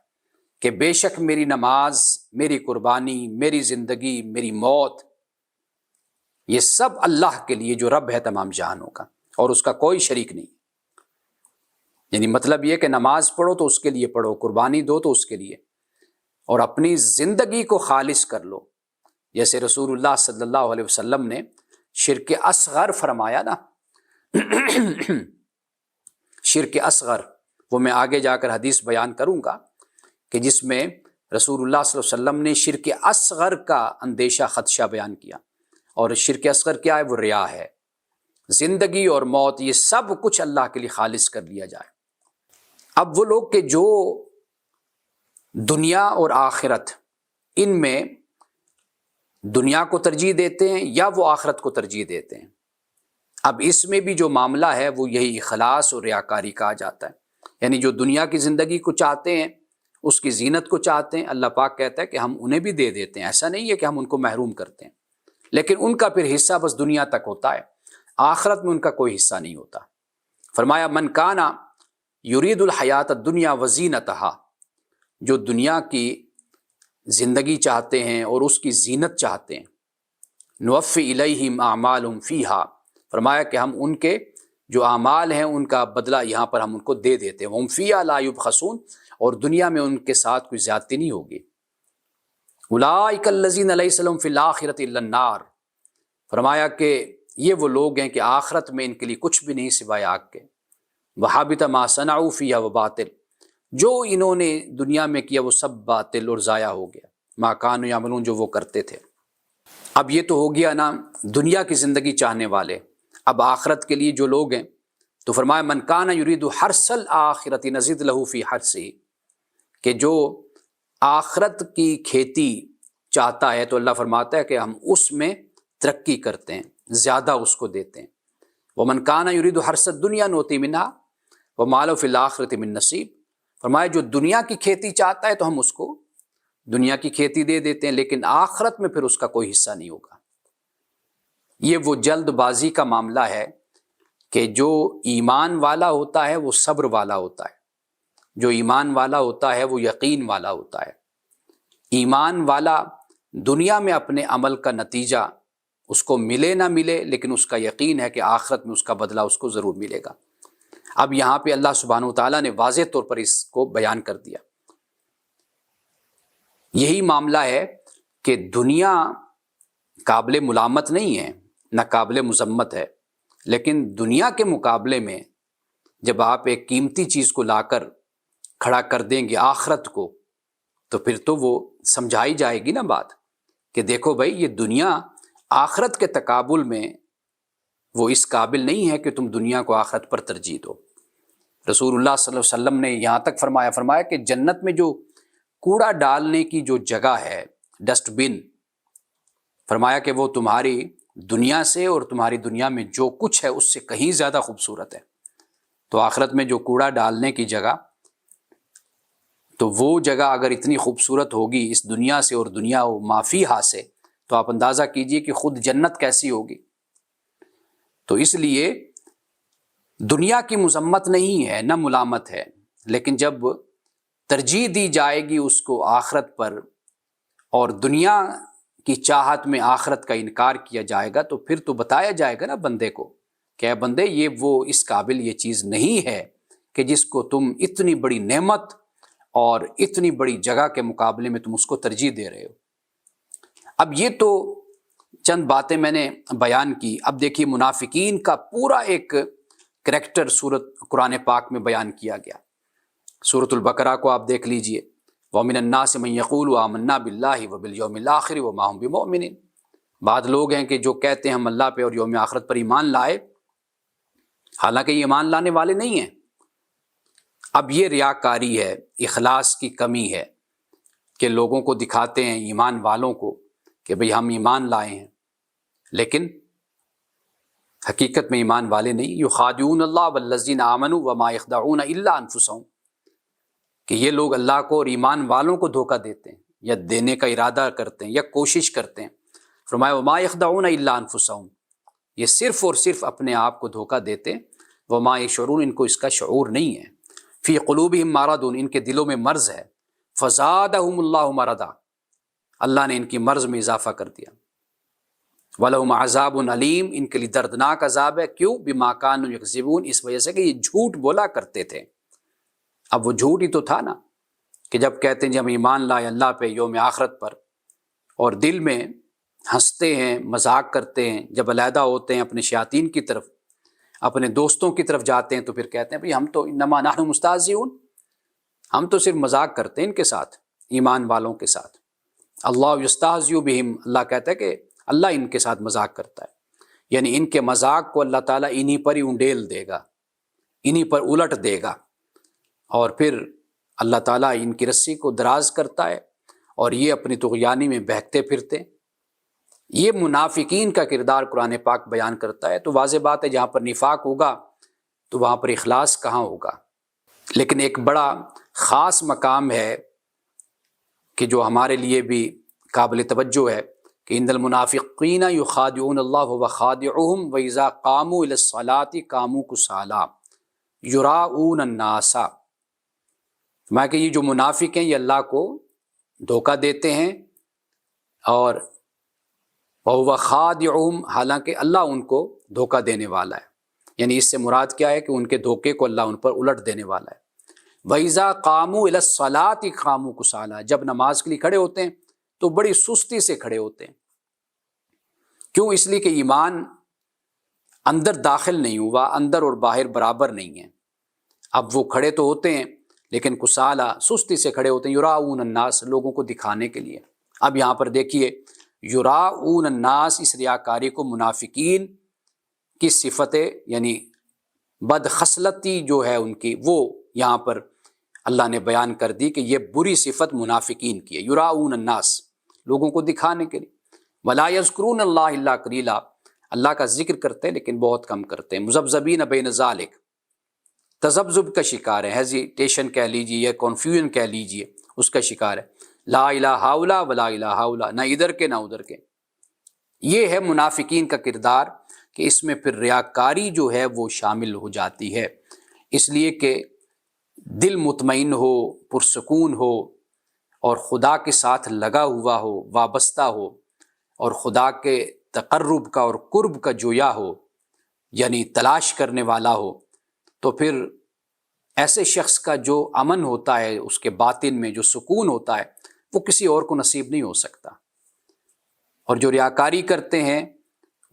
کہ بے شک میری نماز، میری قربانی، میری زندگی، میری موت، یہ سب اللہ کے لیے جو رب ہے تمام جہانوں کا، اور اس کا کوئی شریک نہیں۔ یعنی مطلب یہ کہ نماز پڑھو تو اس کے لیے پڑھو، قربانی دو تو اس کے لیے، اور اپنی زندگی کو خالص کر لو۔ جیسے رسول اللہ صلی اللہ علیہ وسلم نے شرک اصغر فرمایا نا، شرک اصغر، وہ میں آگے جا کر حدیث بیان کروں گا کہ جس میں رسول اللہ صلی اللہ علیہ وسلم نے شرک اصغر کا اندیشہ خدشہ بیان کیا۔ اور شرک اصغر کیا ہے؟ وہ ریا ہے۔ زندگی اور موت یہ سب کچھ اللہ کے لیے خالص کر لیا جائے۔ اب وہ لوگ کہ جو دنیا اور آخرت، ان میں دنیا کو ترجیح دیتے ہیں یا وہ آخرت کو ترجیح دیتے ہیں، اب اس میں بھی جو معاملہ ہے وہ یہی اخلاص اور ریاکاری کہا جاتا ہے۔ یعنی جو دنیا کی زندگی کو چاہتے ہیں، اس کی زینت کو چاہتے ہیں، اللہ پاک کہتا ہے کہ ہم انہیں بھی دے دیتے ہیں، ایسا نہیں ہے کہ ہم ان کو محروم کرتے ہیں، لیکن ان کا پھر حصہ بس دنیا تک ہوتا ہے، آخرت میں ان کا کوئی حصہ نہیں ہوتا۔ فرمایا من کانا یرید الحیات الدنیا وزینتہا، جو دنیا کی زندگی چاہتے ہیں اور اس کی زینت چاہتے ہیں، نوفی الیہم اعمالہم فیہا، فرمایا کہ ہم ان کے جو اعمال ہیں ان کا بدلہ یہاں پر ہم ان کو دے دیتے ہیں، وہم فیہا لا یبخسون، اور دنیا میں ان کے ساتھ کوئی زیادتی نہیں ہوگی۔ اولئک الذین لیس لہم فی الآخرۃ الا النار، فرمایا کہ یہ وہ لوگ ہیں کہ آخرت میں ان کے لیے کچھ بھی نہیں سوائے آگ کے۔ وحبط ما صنعوا فیہا وباطل، جو انہوں نے دنیا میں کیا وہ سب باطل اور ضائع ہو گیا۔ ما کانوا یعملون، جو وہ کرتے تھے۔ اب یہ تو ہو گیا نا دنیا کی زندگی چاہنے والے۔ اب آخرت کے لیے جو لوگ ہیں تو فرمایا من کان یرید حرث الآخرۃ نزد لہ فی حرثہ، کہ جو آخرت کی کھیتی چاہتا ہے تو اللہ فرماتا ہے کہ ہم اس میں ترقی کرتے ہیں، زیادہ اس کو دیتے ہیں۔ ومن کان یرید حرث الدنیا نؤتی منہا وما لہ فی الآخرۃ من نصیب، فرمایا جو دنیا کی کھیتی چاہتا ہے تو ہم اس کو دنیا کی کھیتی دے دیتے ہیں، لیکن آخرت میں پھر اس کا کوئی حصہ نہیں ہوگا۔ یہ وہ جلد بازی کا معاملہ ہے کہ جو ایمان والا ہوتا ہے وہ صبر والا ہوتا ہے، جو ایمان والا ہوتا ہے وہ یقین والا ہوتا ہے۔ ایمان والا دنیا میں اپنے عمل کا نتیجہ اس کو ملے نہ ملے، لیکن اس کا یقین ہے کہ آخرت میں اس کا بدلہ اس کو ضرور ملے گا۔ اب یہاں پہ اللہ سبحانہ وتعالیٰ نے واضح طور پر اس کو بیان کر دیا۔ یہی معاملہ ہے کہ دنیا قابل ملامت نہیں ہے، نہ قابل مذمت ہے، لیکن دنیا کے مقابلے میں جب آپ ایک قیمتی چیز کو لا کر کھڑا کر دیں گے آخرت کو، تو پھر تو وہ سمجھائی جائے گی نا بات کہ دیکھو بھائی یہ دنیا آخرت کے تقابل میں وہ اس قابل نہیں ہے کہ تم دنیا کو آخرت پر ترجیح دو۔ رسول اللہ صلی اللہ علیہ وسلم نے یہاں تک فرمایا کہ جنت میں جو کوڑا ڈالنے کی جو جگہ ہے، ڈسٹ بن، فرمایا کہ وہ تمہاری دنیا سے اور تمہاری دنیا میں جو کچھ ہے اس سے کہیں زیادہ خوبصورت ہے۔ تو آخرت میں جو کوڑا ڈالنے کی جگہ، تو وہ جگہ اگر اتنی خوبصورت ہوگی اس دنیا سے اور دنیا و ما فیہا سے، تو آپ اندازہ کیجئے کہ خود جنت کیسی ہوگی۔ تو اس لیے دنیا کی مذمت نہیں ہے نہ ملامت ہے، لیکن جب ترجیح دی جائے گی اس کو آخرت پر اور دنیا کی چاہت میں آخرت کا انکار کیا جائے گا، تو پھر تو بتایا جائے گا نا بندے کو کہ اے بندے یہ وہ اس قابل یہ چیز نہیں ہے کہ جس کو تم اتنی بڑی نعمت اور اتنی بڑی جگہ کے مقابلے میں تم اس کو ترجیح دے رہے ہو۔ اب یہ تو چند باتیں میں نے بیان کی۔ اب دیکھیے منافقین کا پورا ایک کریکٹر سورت قرآن پاک میں بیان کیا گیا۔ سورۃ البقرہ کو آپ دیکھ لیجئے، وَمِنَ النَّاسِ مَن يَقُولُ آمَنَّا بِاللَّهِ وَبِالْيَوْمِ الْآخِرِ وَمَا هُمْ بِمُؤْمِنِينَ، بعض لوگ ہیں کہ جو کہتے ہیں ہم اللہ پہ اور یوم آخرت پر ایمان لائے، حالانکہ یہ ایمان لانے والے نہیں ہیں۔ اب یہ ریاکاری ہے، اخلاص کی کمی ہے کہ لوگوں کو دکھاتے ہیں ایمان والوں کو کہ بھئی ہم ایمان لائے ہیں، لیکن حقیقت میں ایمان والے نہیں۔ یخادعون اللہ والذین آمنوا وما یخدعون الا انفسهم، کہ یہ لوگ اللہ کو اور ایمان والوں کو دھوکہ دیتے ہیں یا دینے کا ارادہ کرتے ہیں یا کوشش کرتے ہیں۔ فرمایا وما یخدعون الا انفسهم، یہ صرف اور صرف اپنے آپ کو دھوکہ دیتے ہیں۔ وما یشعرون، ان کو اس کا شعور نہیں ہے۔ فی قلوبہم مرض، ان کے دلوں میں مرض ہے۔ فزادہم اللہ مرضا، اللہ نے ان کی مرض میں اضافہ کر دیا۔ وَلَهُمْ عَذَابٌ علیم، ان کے لیے دردناک عذاب ہے۔ کیوں؟ بِمَا كَانُوا يَكْذِبُونَ، اس وجہ سے کہ یہ جھوٹ بولا کرتے تھے۔ اب وہ جھوٹ ہی تو تھا نا، کہ جب کہتے ہیں جب ہم ایمان لائے اللہ پہ، یوم آخرت پر، اور دل میں ہنستے ہیں، مذاق کرتے ہیں، جب علیحدہ ہوتے ہیں اپنے شیاطین کی طرف، اپنے دوستوں کی طرف جاتے ہیں، تو پھر کہتے ہیں بھئی ہم تو انما نحن مستہزئون، ہم تو صرف مذاق کرتے ہیں ان کے ساتھ، ایمان والوں کے ساتھ۔ اللہ یستہزئ بہم، اللہ کہتا ہے کہ اللہ ان کے ساتھ مذاق کرتا ہے، یعنی ان کے مذاق کو اللہ تعالیٰ انہی پر ہی انڈیل دے گا، انہی پر الٹ دے گا، اور پھر اللہ تعالیٰ ان کی رسی کو دراز کرتا ہے اور یہ اپنی طغیانی میں بہکتے پھرتے۔ یہ منافقین کا کردار قرآن پاک بیان کرتا ہے۔ تو واضح بات ہے جہاں پر نفاق ہوگا تو وہاں پر اخلاص کہاں ہوگا۔ لیکن ایک بڑا خاص مقام ہے کہ جو ہمارے لیے بھی قابل توجہ ہے کہ ان المنافقین یخادعون اللہ وهو خادعهم واذا قاموا الى الصلاة قاموا کسالى یراؤون الناس، میں کہ یہ جو منافق ہیں یہ اللہ کو دھوکہ دیتے ہیں، اور وهو خادعهم، حالانکہ اللہ ان کو دھوکہ دینے والا ہے، یعنی اس سے مراد کیا ہے کہ ان کے دھوکے کو اللہ ان پر الٹ دینے والا ہے۔ وَإِذَا قَامُوا إِلَى الصَّلَاةِ قَامُوا كُسَالَىٰ، جب نماز کے لیے کھڑے ہوتے ہیں تو بڑی سستی سے کھڑے ہوتے ہیں۔ کیوں؟ اس لیے کہ ایمان اندر داخل نہیں ہوا، اندر اور باہر برابر نہیں ہے۔ اب وہ کھڑے تو ہوتے ہیں لیکن کسالہ، سستی سے کھڑے ہوتے ہیں، یراؤون الناس، لوگوں کو دکھانے کے لیے۔ اب یہاں پر دیکھیے یراؤون الناس، اس ریاکاری کو منافقین کی صفتیں، یعنی بد خصلتی جو ہے ان کی، وہ یہاں پر اللہ نے بیان کر دی کہ یہ بری صفت منافقین کی ہے، یراؤون الناس، لوگوں کو دکھانے کے لیے۔ ولا یذکرون اللہ الا قلیلا، اللہ کا ذکر کرتے ہیں لیکن بہت کم کرتے ہیں۔ مذبذبین بین ذالک، تذبذب کا شکار ہے، ہیزیٹیشن کہہ لیجیے یا کنفیوژن کہہ لیجیے، اس کا شکار ہے۔ لا الہ ہؤلاء ولا الہ ہؤلاء، نہ ادھر کے نہ ادھر کے۔ یہ ہے منافقین کا کردار کہ اس میں پھر ریاکاری جو ہے وہ شامل ہو جاتی ہے، اس لیے کہ دل مطمئن ہو، پرسکون ہو، اور خدا کے ساتھ لگا ہوا ہو، وابستہ ہو، اور خدا کے تقرب کا اور قرب کا جویا ہو، یعنی تلاش کرنے والا ہو، تو پھر ایسے شخص کا جو امن ہوتا ہے، اس کے باطن میں جو سکون ہوتا ہے، وہ کسی اور کو نصیب نہیں ہو سکتا۔ اور جو ریاکاری کرتے ہیں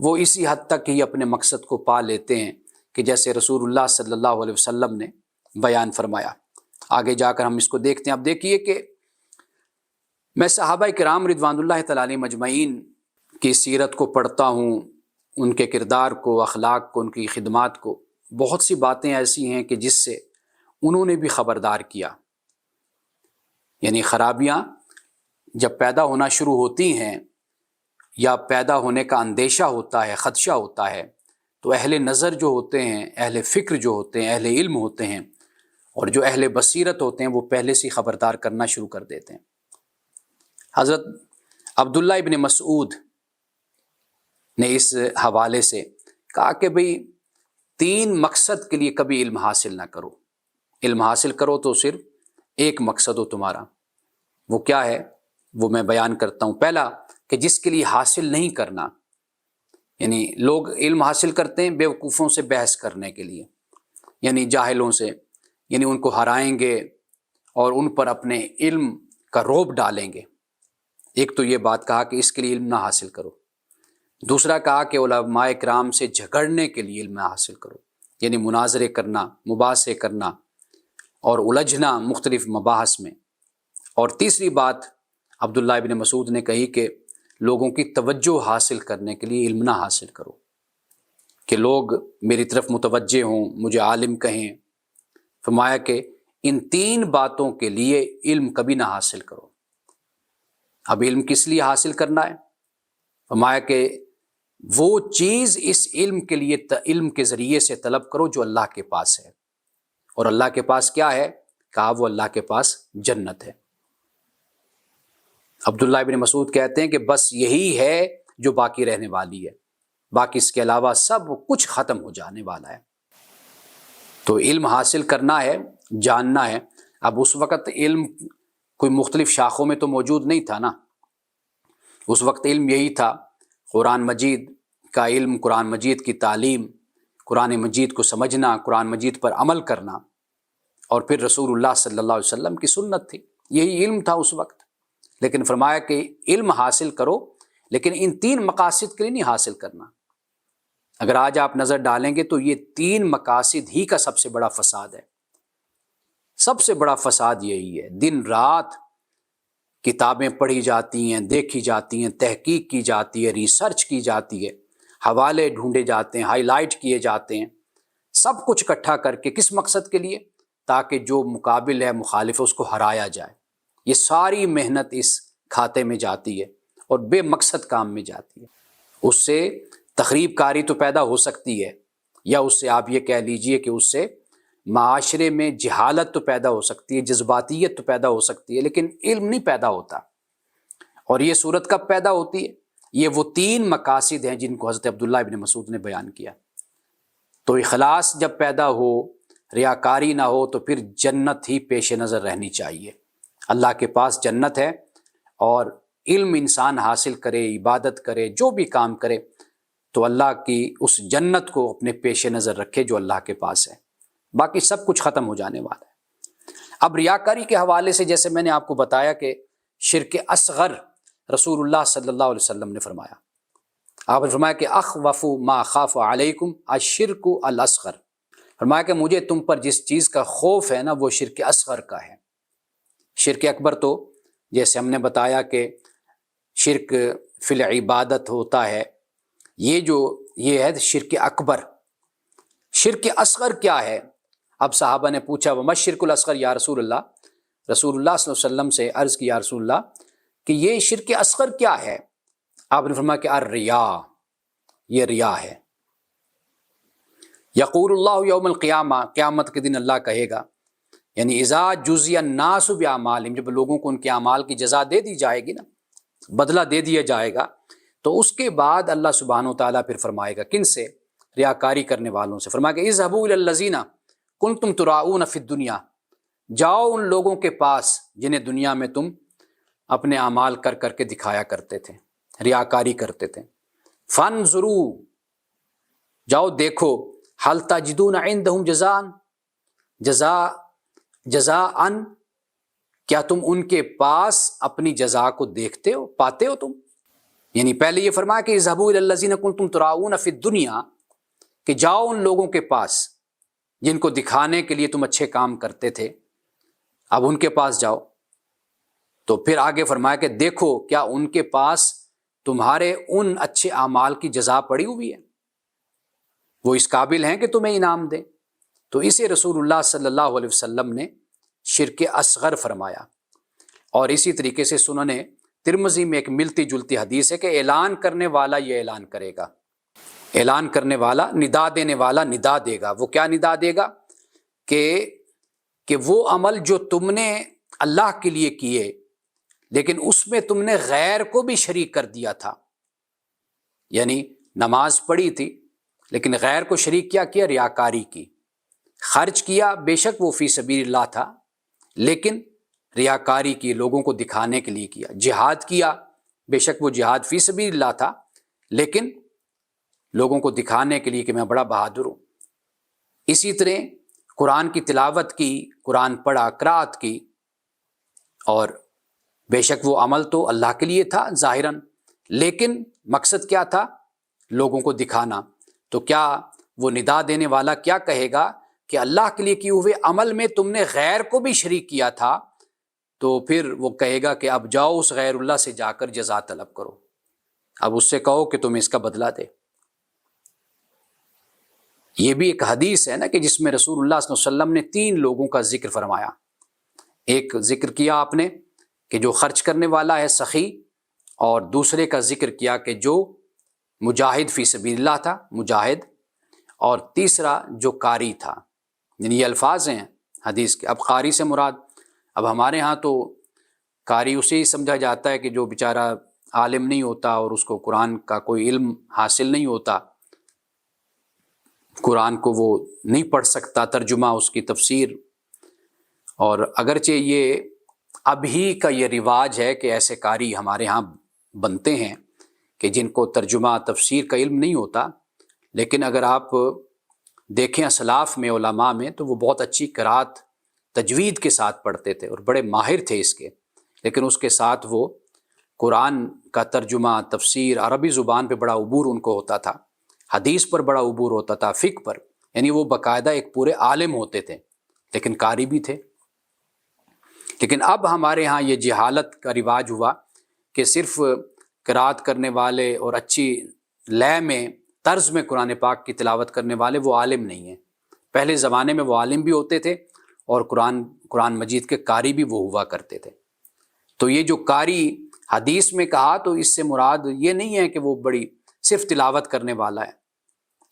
وہ اسی حد تک ہی اپنے مقصد کو پا لیتے ہیں کہ جیسے رسول اللہ صلی اللہ علیہ وسلم نے بیان فرمایا۔ آگے جا کر ہم اس کو دیکھتے ہیں۔ اب دیکھیے کہ میں صحابہ کرام رضوان اللہ تعالیٰ علیہم اجمعین کی سیرت کو پڑھتا ہوں، ان کے کردار کو، اخلاق کو، ان کی خدمات کو، بہت سی باتیں ایسی ہیں کہ جس سے انہوں نے بھی خبردار کیا۔ یعنی خرابیاں جب پیدا ہونا شروع ہوتی ہیں یا پیدا ہونے کا اندیشہ ہوتا ہے، خدشہ ہوتا ہے، تو اہل نظر جو ہوتے ہیں، اہل فکر جو ہوتے ہیں، اہل علم ہوتے ہیں، اور جو اہل بصیرت ہوتے ہیں، وہ پہلے سے خبردار کرنا شروع کر دیتے ہیں۔ حضرت عبداللہ ابن مسعود نے اس حوالے سے کہا کہ بھئی 3 مقصد کے لیے کبھی علم حاصل نہ کرو، علم حاصل کرو تو صرف ایک مقصد ہو تمہارا۔ وہ کیا ہے؟ وہ میں بیان کرتا ہوں۔ پہلا کہ جس کے لیے حاصل نہیں کرنا، یعنی لوگ علم حاصل کرتے ہیں بیوقوفوں سے بحث کرنے کے لیے، یعنی جاہلوں سے، یعنی ان کو ہرائیں گے اور ان پر اپنے علم کا رعب ڈالیں گے۔ ایک تو یہ بات کہا کہ اس کے لیے علم نہ حاصل کرو۔ دوسرا کہا کہ علماء کرام سے جھگڑنے کے لیے علم نہ حاصل کرو، یعنی مناظرے کرنا، مباحثے کرنا اور الجھنا مختلف مباحث میں۔ اور تیسری بات عبداللہ ابن مسعود نے کہی کہ لوگوں کی توجہ حاصل کرنے کے لیے علم نہ حاصل کرو، کہ لوگ میری طرف متوجہ ہوں، مجھے عالم کہیں۔ فرمایا کہ ان 3 باتوں کے لیے علم کبھی نہ حاصل کرو۔ اب علم کس لیے حاصل کرنا ہے؟ فرمایا کہ وہ چیز اس علم کے لیے، علم کے ذریعے سے طلب کرو جو اللہ کے پاس ہے۔ اور اللہ کے پاس کیا ہے؟ کہا وہ اللہ کے پاس جنت ہے۔ عبداللہ ابن مسعود کہتے ہیں کہ بس یہی ہے جو باقی رہنے والی ہے، باقی اس کے علاوہ سب کچھ ختم ہو جانے والا ہے۔ تو علم حاصل کرنا ہے، جاننا ہے۔ اب اس وقت علم کوئی مختلف شاخوں میں تو موجود نہیں تھا نا، اس وقت علم یہی تھا قرآن مجید کا علم، قرآن مجید کی تعلیم، قرآن مجید کو سمجھنا، قرآن مجید پر عمل کرنا، اور پھر رسول اللہ صلی اللہ علیہ وسلم کی سنت تھی، یہی علم تھا اس وقت۔ لیکن فرمایا کہ علم حاصل کرو لیکن ان 3 مقاصد کے لیے نہیں حاصل کرنا۔ اگر آج آپ نظر ڈالیں گے تو یہ 3 مقاصد ہی کا سب سے بڑا فساد ہے، سب سے بڑا فساد یہی ہے۔ دن رات کتابیں پڑھی جاتی ہیں، دیکھی جاتی ہیں، تحقیق کی جاتی ہے، ریسرچ کی جاتی ہے، حوالے ڈھونڈے جاتے ہیں، ہائی لائٹ کیے جاتے ہیں، سب کچھ اکٹھا کر کے کس مقصد کے لیے؟ تاکہ جو مقابل ہے، مخالف ہے، اس کو ہرایا جائے۔ یہ ساری محنت اس کھاتے میں جاتی ہے اور بے مقصد کام میں جاتی ہے۔ اس سے تخریب کاری تو پیدا ہو سکتی ہے، یا اس سے آپ یہ کہہ لیجئے کہ اس سے معاشرے میں جہالت تو پیدا ہو سکتی ہے، جذباتیت تو پیدا ہو سکتی ہے، لیکن علم نہیں پیدا ہوتا۔ اور یہ صورت کب پیدا ہوتی ہے؟ یہ وہ 3 مقاصد ہیں جن کو حضرت عبداللہ ابن مسعود نے بیان کیا۔ تو اخلاص جب پیدا ہو، ریاکاری نہ ہو، تو پھر جنت ہی پیش نظر رہنی چاہیے۔ اللہ کے پاس جنت ہے، اور علم انسان حاصل کرے، عبادت کرے، جو بھی کام کرے تو اللہ کی اس جنت کو اپنے پیش نظر رکھے جو اللہ کے پاس ہے، باقی سب کچھ ختم ہو جانے والا ہے۔ اب ریاکاری کے حوالے سے جیسے میں نے آپ کو بتایا کہ شرک اصغر رسول اللہ صلی اللہ علیہ وسلم نے فرمایا، آپ نے فرمایا کہ اخوف ما خاف علیکم الشرک الاصغر، فرمایا کہ مجھے تم پر جس چیز کا خوف ہے نا وہ شرک اصغر کا ہے۔ شرک اکبر تو جیسے ہم نے بتایا کہ شرک فی العبادت ہوتا ہے، یہ ہے شرک اکبر۔ شرک اصغر کیا ہے؟ اب صحابہ نے پوچھا وما الشرک الاصغر یا رسول اللہ، رسول اللہ صلی اللہ علیہ وسلم سے عرض کی یا رسول اللہ کہ یہ شرک اصغر کیا ہے؟ آپ نے فرمایا کہ الریا، یہ ریا ہے۔ یقول اللہ یوم القیامہ، قیامت کے دن اللہ کہے گا، یعنی اذا جزی الناس باعمالہم، جب لوگوں کو ان کے اعمال کی جزا دے دی جائے گی نا، بدلہ دے دیا جائے گا، تو اس کے بعد اللہ سبحانہ وتعالیٰ پھر فرمائے گا کن سے؟ ریاکاری کرنے والوں سے۔ فرمایا کہ اذهبوا الی الذین کنتم تراؤون فی الدنیا، جاؤ ان لوگوں کے پاس جنہیں دنیا میں تم اپنے اعمال کر کر کے دکھایا کرتے تھے، ریاکاری کرتے تھے۔ فانظروا، جاؤ دیکھو، هل تجدون عندهم جزاء، کیا تم ان کے پاس اپنی جزا کو دیکھتے ہو، پاتے ہو تم؟ یعنی پہلے یہ فرمایا کہ اذهبوا الی الذین کنتم تراؤون فی الدنیا، کہ جاؤ ان لوگوں کے پاس جن کو دکھانے کے لیے تم اچھے کام کرتے تھے، اب ان کے پاس جاؤ۔ تو پھر آگے فرمایا کہ دیکھو کیا ان کے پاس تمہارے ان اچھے اعمال کی جزا پڑی ہوئی ہے، وہ اس قابل ہیں کہ تمہیں انعام دیں۔ تو اسے رسول اللہ صلی اللہ علیہ وسلم نے شرک اصغر فرمایا۔ اور اسی طریقے سے سنن ترمذی میں ایک ملتی جلتی حدیث ہے کہ اعلان کرنے والا یہ اعلان کرے گا، اعلان کرنے والا، ندا دینے والا ندا دے گا۔ وہ کیا ندا دے گا؟ کہ وہ عمل جو تم نے اللہ کے لیے کیے لیکن اس میں تم نے غیر کو بھی شریک کر دیا تھا، یعنی نماز پڑھی تھی لیکن غیر کو شریک کیا ریاکاری کی، خرچ کیا بے شک وہ فی سبیل اللہ تھا لیکن ریاکاری کی، لوگوں کو دکھانے کے لیے کیا، جہاد کیا بے شک وہ جہاد فی سبیل اللہ تھا لیکن لوگوں کو دکھانے کے لیے کہ میں بڑا بہادر ہوں۔ اسی طرح قرآن کی تلاوت کی، قرآن پڑھا، قرات کی، اور بے شک وہ عمل تو اللہ کے لیے تھا ظاہراً لیکن مقصد کیا تھا؟ لوگوں کو دکھانا۔ تو کیا وہ ندا دینے والا کیا کہے گا کہ اللہ کے لیے کیے ہوئے عمل میں تم نے غیر کو بھی شریک کیا تھا، تو پھر وہ کہے گا کہ اب جاؤ اس غیر اللہ سے جا کر جزا طلب کرو، اب اس سے کہو کہ تمہیں اس کا بدلہ دے۔ یہ بھی ایک حدیث ہے نا کہ جس میں رسول اللہ صلی اللہ علیہ وسلم نے 3 لوگوں کا ذکر فرمایا۔ ایک ذکر کیا آپ نے کہ جو خرچ کرنے والا ہے، سخی، اور دوسرے کا ذکر کیا کہ جو مجاہد فی سبیل اللہ تھا، مجاہد، اور تیسرا جو قاری تھا۔ یعنی یہ الفاظ ہیں حدیث کے۔ اب قاری سے مراد، اب ہمارے ہاں تو قاری اسے ہی سمجھا جاتا ہے کہ جو بیچارہ عالم نہیں ہوتا اور اس کو قرآن کا کوئی علم حاصل نہیں ہوتا، قرآن کو وہ نہیں پڑھ سکتا، ترجمہ اس کی تفسیر۔ اور اگرچہ یہ اب ہی کا یہ رواج ہے کہ ایسے قاری ہمارے ہاں بنتے ہیں، کہ جن کو ترجمہ تفسیر کا علم نہیں ہوتا، لیکن اگر آپ دیکھیں اسلاف میں، علماء میں، تو وہ بہت اچھی قرات تجوید کے ساتھ پڑھتے تھے اور بڑے ماہر تھے اس کے، لیکن اس کے ساتھ وہ قرآن کا ترجمہ تفسیر عربی زبان پہ بڑا عبور ان کو ہوتا تھا، حدیث پر بڑا عبور ہوتا تھا، فقہ پر، یعنی وہ باقاعدہ ایک پورے عالم ہوتے تھے، لیکن قاری بھی تھے۔ لیکن اب ہمارے ہاں یہ جہالت کا رواج ہوا کہ صرف قرات کرنے والے اور اچھی لے میں، طرز میں قرآن پاک کی تلاوت کرنے والے وہ عالم نہیں ہیں۔ پہلے زمانے میں وہ عالم بھی ہوتے تھے اور قرآن مجید کے قاری بھی وہ ہوا کرتے تھے۔ تو یہ جو قاری حدیث میں کہا تو اس سے مراد یہ نہیں ہے کہ وہ بڑی صرف تلاوت کرنے والا ہے،